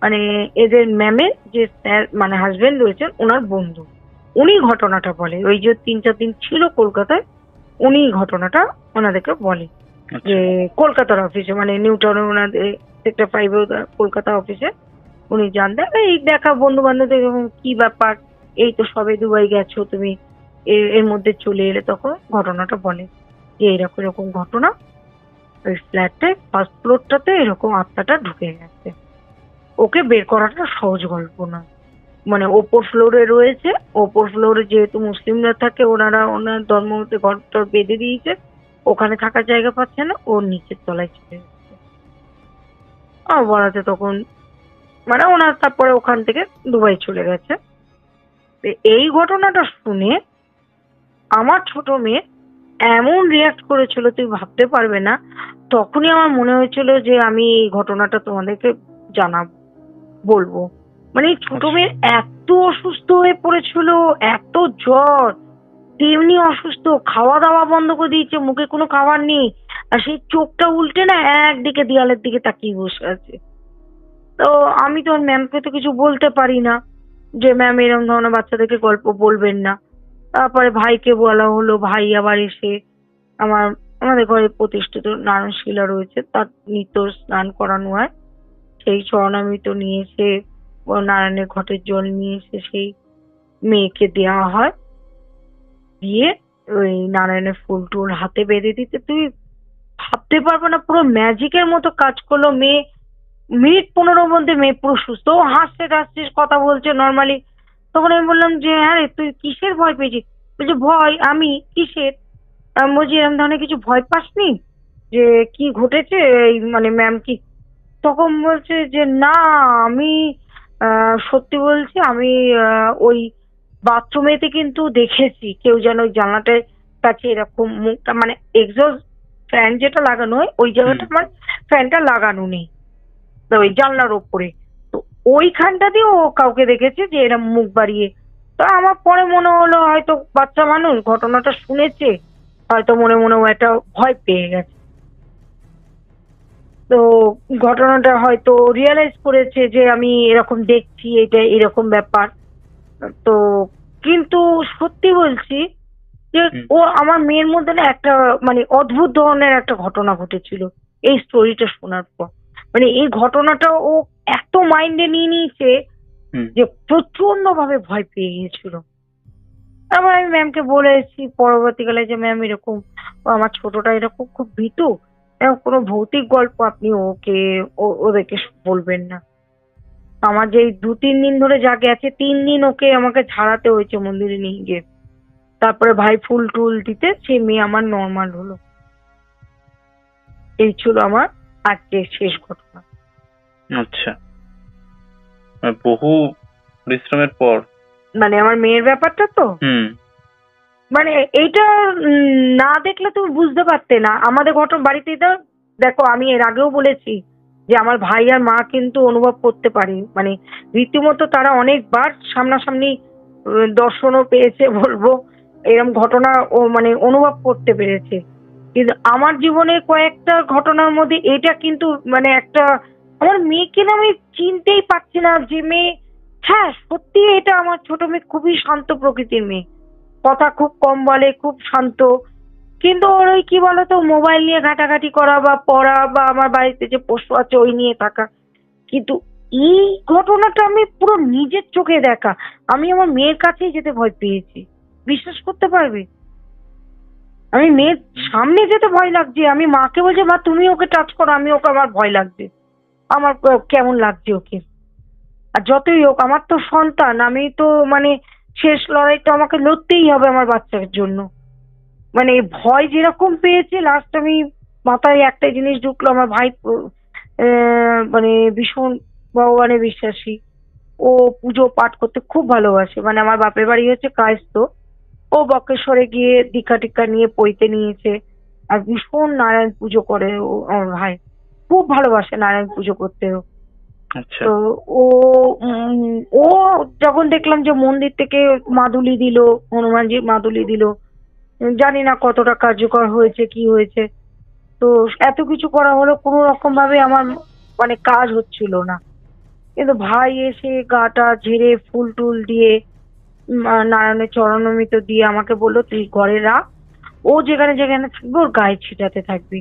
Speaker 3: মানে এদের ম্যামের যে স্যার মানে হাজবেন্ড রয়েছেন ওনার বন্ধু, উনি ঘটনাটা বলে। ওই যে 3-4 দিন ছিল কলকাতায়, উনি ঘটনাটা ওনাদেরকে বলে যে কলকাতার অফিসে মানে নিউ টাউনে ওনাদের সেক্টর 5 কলকাতা অফিসে উনি জানতেন এই দেখা বন্ধু বান্ধবদের কি ব্যাপার, এই তো সবে দুবাই গেছো তুমি, এর মধ্যে চলে এলে। তখন ঘটনাটা বলে যে এরকম এরকম ঘটনা, ওই ফ্ল্যাটটায় ফার্স্ট ফ্লোরটাতে এরকম আত্মাটা ঢুকে গেছে। ওকে বের করাটা সহজ গল্প না, মানে ওপর ফ্লোরে রয়েছে, ওপর ফ্লোরে যেহেতু মুসলিমরা থাকে ওনারা ওনার ধর্ম মতে ঘরটা বেঁধে দিয়েছে, ওখানে থাকার জায়গা পাচ্ছে না, ওর নিচের তলায় চলে যাচ্ছে। বলাতে তখন মানে ওনার তারপরে ওখান থেকে দুবাই চলে গেছে। এই ঘটনাটা শুনে আমার ছোট মেয়ে এমন রিয়াক্ট করেছিল তুই ভাবতে পারবে না। তখনই আমার মনে হয়েছিল যে আমি এই ঘটনাটা তোমাদেরকে জানাবো, বলবো। মানে ছোট মেয়ে এত অসুস্থ হয়ে পড়েছিল, এত জ্বর, তেমনি অসুস্থ, খাওয়া দাওয়া বন্ধ করে দিয়েছে, মুখে কোনো খাবার নেই, আর সেই চোখটা উল্টে না একদিকে দেয়ালের দিকে তাকিয়ে বসে আছে। তো আমি তো ম্যামকে তো কিছু বলতে পারি না যে ম্যাম এরকম ধরনের বাচ্চাদেরকে গল্প বলবেন না। তারপরে ভাইকে বলা হলো, ভাই আবার এসে আমাদের ঘরে প্রতিষ্ঠিত নারায়ণ শিলা রয়েছে, তার নিত্য স্নান করানো হয়, সেই চরণামৃত নিয়ে এসে নারায়ণের ঘটের জল নিয়ে এসে সেই মেয়েকে দেওয়া হয়, দিয়ে ওই নারায়ণের ফুল টুল হাতে বেঁধে দিতে তুই ভাবতে পারবো না, পুরো ম্যাজিকের মতো কাজ করলো। মেয়ে মিনিট 15 মধ্যে মেয়ে পুরো সুস্থ, ও হাসছে টাসছিস কথা বলছে নর্মালি। তখন আমি বললাম যে হ্যাঁ রে তুই কিসের ভয় পেয়েছিস? বলছে ভয় আমি কিসের? বলছি এরকম ধরনের কিছু ভয় পাসনি, যে কি ঘটেছে এই মানে ম্যাম কি? তখন বলছে যে না আমি সত্যি বলছি, আমি ওই বাথরুমেতে কিন্তু দেখেছি কেউ যেন ওই জানলাটার কাছে এরকম মুখটা মানে এক্সস্ট ফ্যান যেটা লাগানো হয় ওই জায়গাটা আমার ফ্যানটা লাগানো নেই, তো ওই জানলার ওপরে, তো ওইখানটা দিয়ে ও কাউকে দেখেছে যে এরকম মুখ বাড়িয়ে। তো আমার পরে মনে হলো হয়তো বাচ্চা মানুষ ঘটনাটা শুনেছে, হয়তো মনে মনে ও একটা ভয় পেয়ে গেছে, তো ঘটনাটা হয়তো রিয়েলাইজ করেছে যে আমি এরকম দেখছি, এটা এরকম ব্যাপার। তো কিন্তু সত্যি বলছি যে ও আমার মেয়ের মধ্যে না একটা মানে অদ্ভুত ধরনের একটা ঘটনা ঘটেছিল এই স্টোরিটা শোনার পর। মানে এই ঘটনাটা ও এত মাইন্ডে নিয়ে নিয়েছে যে প্রচন্ড ভাবে ভয় পেয়ে গিয়েছিল। তারপর আমি ম্যামকে বলেছি পরবর্তীকালে যে ম্যাম এরকম আমার ছোটটা এরকম খুব ভীতু, কোনো ভৌতিক গল্প আপনি ওদেরকে বলবেন না। আমার যে 2-3 দিন ধরে যা গেছে 3 দিন ওকে আমাকে ঝাড়াতে হয়েছে মন্দিরে নিয়ে গিয়ে, তারপরে ভাই ফুল টুল দিতে সেই মেয়ে আমার নর্মাল হলো। এই ছিল আমার আজকে শেষ ঘটনা।
Speaker 2: আচ্ছা, বহু পরিশ্রমের পর
Speaker 3: মানে আমার মেয়ের ব্যাপারটা তো মানে এইটা না দেখলে তুমি বুঝতে পারতে না। আমাদের বাড়িতে তো দেখো, আমি এর আগেও বলেছি যে আমার ভাই আর মা কিন্তু অনুভব করতে পারে, মানে রীতিমতো তারা অনেকবার সামনাসামনি দর্শনও পেয়েছে, বলবো এরকম ঘটনা ও মানে অনুভব করতে পেরেছে। কিন্তু আমার জীবনের কয়েকটা ঘটনার মধ্যে এটা কিন্তু মানে একটা, আমার মেয়েকে না আমি চিনতেই পারছি না যে মেয়ে, হ্যাঁ সত্যি এটা আমার ছোট মেয়ে খুবই শান্ত প্রকৃতির মেয়ে, কথা খুব কম বলে, খুব শান্ত। কিন্তু ওর ওই কি বলতো, মোবাইল নিয়ে ঘাটাঘাটি করা বা পড়া বা আমার বাড়িতে যে পশু আছে ওই নিয়ে থাকা। কিন্তু এই ঘটনাটা আমি পুরো নিজের চোখে দেখা, আমি আমার মেয়ের কাছেই যেতে ভয় পেয়েছি। বিশ্বাস করতে পারবে, আমি মেয়ের সামনে যেতে ভয় লাগছে। আমি মাকে বলছি, মা তুমি ওকে টাচ করো, আমি ওকে, আমার ভয় লাগছে, আমার কেমন লাগছে ওকে। আর যতই হোক আমার তো সন্তান, আমি তো মানে শেষ লড়াইটা আমাকে লড়তেই হবে আমার বাচ্চার জন্য। মানে ভয় যেরকম পেয়েছে, লাস্ট আমি মাথায় একটাই জিনিস ঢুকলো, আমার ভাই মানে ভীষণ ভগবানে বিশ্বাসী, ও পুজো পাঠ করতে খুব ভালোবাসে। মানে আমার বাপের বাড়ি হচ্ছে কায়স্থ, ও বক্রেশ্বরে গিয়ে দীক্ষা টিক্ষা নিয়ে পইতে নিয়েছে, আর ভীষণ নারায়ণ পুজো করে ও, আমার ভাই খুব ভালোবাসে নারায়ণ পুজো করতেও।
Speaker 2: আচ্ছা।
Speaker 3: তো ও ও যখন দেখলাম যে মন্দির থেকে মাদুলি দিল, হনুমানজির মাদুলি দিল, জানি না কতটা কার্যকর হয়েছে কি হয়েছে, তো এত কিছু করা হলো, কোনো রকম ভাবে আমার মানে কাজ হচ্ছিল না। কিন্তু ভাই এসে গাটা ঝেড়ে ফুল টুল দিয়ে নারায়ণের চরণমিত দিয়ে আমাকে বললো, তুই ঘরে রাখ, ও যেখানে যেখানে থাকবে ওর গায়ে ছিটাতে থাকবি।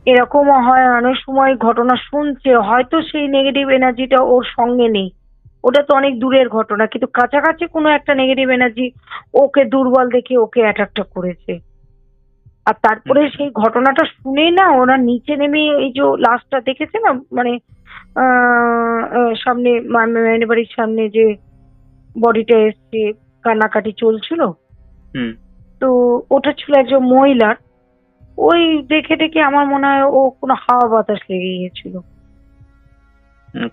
Speaker 3: এরকমও হয় অনেক সময় ঘটনা শুনছে, হয়তো সেই নেগেটিভ এনার্জিটা ওর সঙ্গে নেই, ওটা তো অনেক দূরের ঘটনা, কিন্তু কাছাকাছি কোনো একটা নেগেটিভ এনার্জি ওকে দুর্বল দেখে ওকে অ্যাটাকটা করেছে। আর তারপরে সেই ঘটনাটা শুনেই না ওরা নিচে নেমে, এই যে লাশটা দেখেছে না, মানে সামনে মায়ের বাড়ির সামনে যে বডিটা এসছে, কান্নাকাটি চলছিল, তো ওটা ছিল একজন মহিলার। ওই দেখে দেখে আমার মনে হয় ও কোনো হাওয়া বাতাস লেগে গিয়েছিল।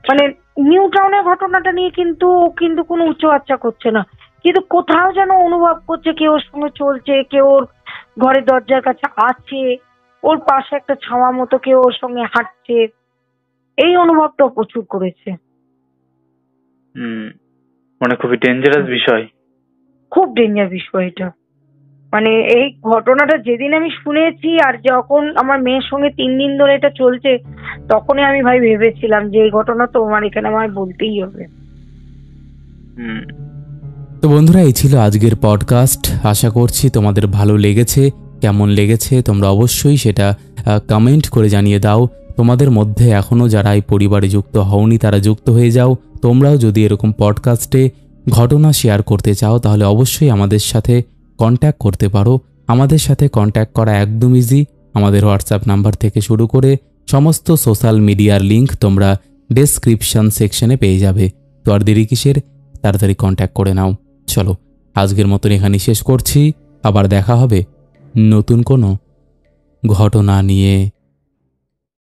Speaker 3: মানে নিউ টাউনের ঘটনাটা নিয়ে কিন্তু ও কিন্তু কোনো উচ্চ আচ্ছা করছে না, কিন্তু কোথাও যেন অনুভব করছে কেউ ওর সঙ্গে চলছে, কেউ ওর ঘরের দরজার কাছে আছে, ওর পাশে একটা ছাওয়া মতো কেউ ওর সঙ্গে হাঁটছে, এই অনুভবটা প্রচুর করেছে।
Speaker 2: মানে খুবই ডেঞ্জারাস বিষয়,
Speaker 3: খুব ডেঞ্জার বিষয় এটা। মানে এই ঘটনাটা যেদিন আমি শুনেছি আর যখন আমার মেয়ের সঙ্গে 3 দিন ধরে এটা চলছে, তখনই আমি ভাই ভেবেছিলাম যে এই ঘটনা তো আমার এখানে আমায় বলতেই হবে।
Speaker 1: তো বন্ধুরা, এই ছিল আজকের পডকাস্ট। আশা করছি তোমাদের ভালো লেগেছে। কেমন লেগেছে তোমরা অবশ্যই সেটা কমেন্ট করে জানিয়ে দাও। তোমাদের মধ্যে এখনও যারা এই পরিবারে যুক্ত হওনি তারা যুক্ত হয়ে যাও। তোমরাও যদি এরকম পডকাস্টে ঘটনা শেয়ার করতে চাও তাহলে অবশ্যই আমাদের সাথে কন্ট্যাক্ট করতে পারো। আমাদের সাথে কন্ট্যাক্ট করা একদম ইজি। আমাদের হোয়াটসঅ্যাপ নাম্বার থেকে শুরু করে সমস্ত সোশ্যাল মিডিয়ার লিঙ্ক তোমরা ডেসক্রিপশন সেকশনে পেয়ে যাবে। তো আর দেরি কিসের, তাড়াতাড়ি কন্ট্যাক্ট করে নাও। চলো আজকের মতন এখানেই শেষ করছি, আবার দেখা হবে নতুন কোনো ঘটনা নিয়ে।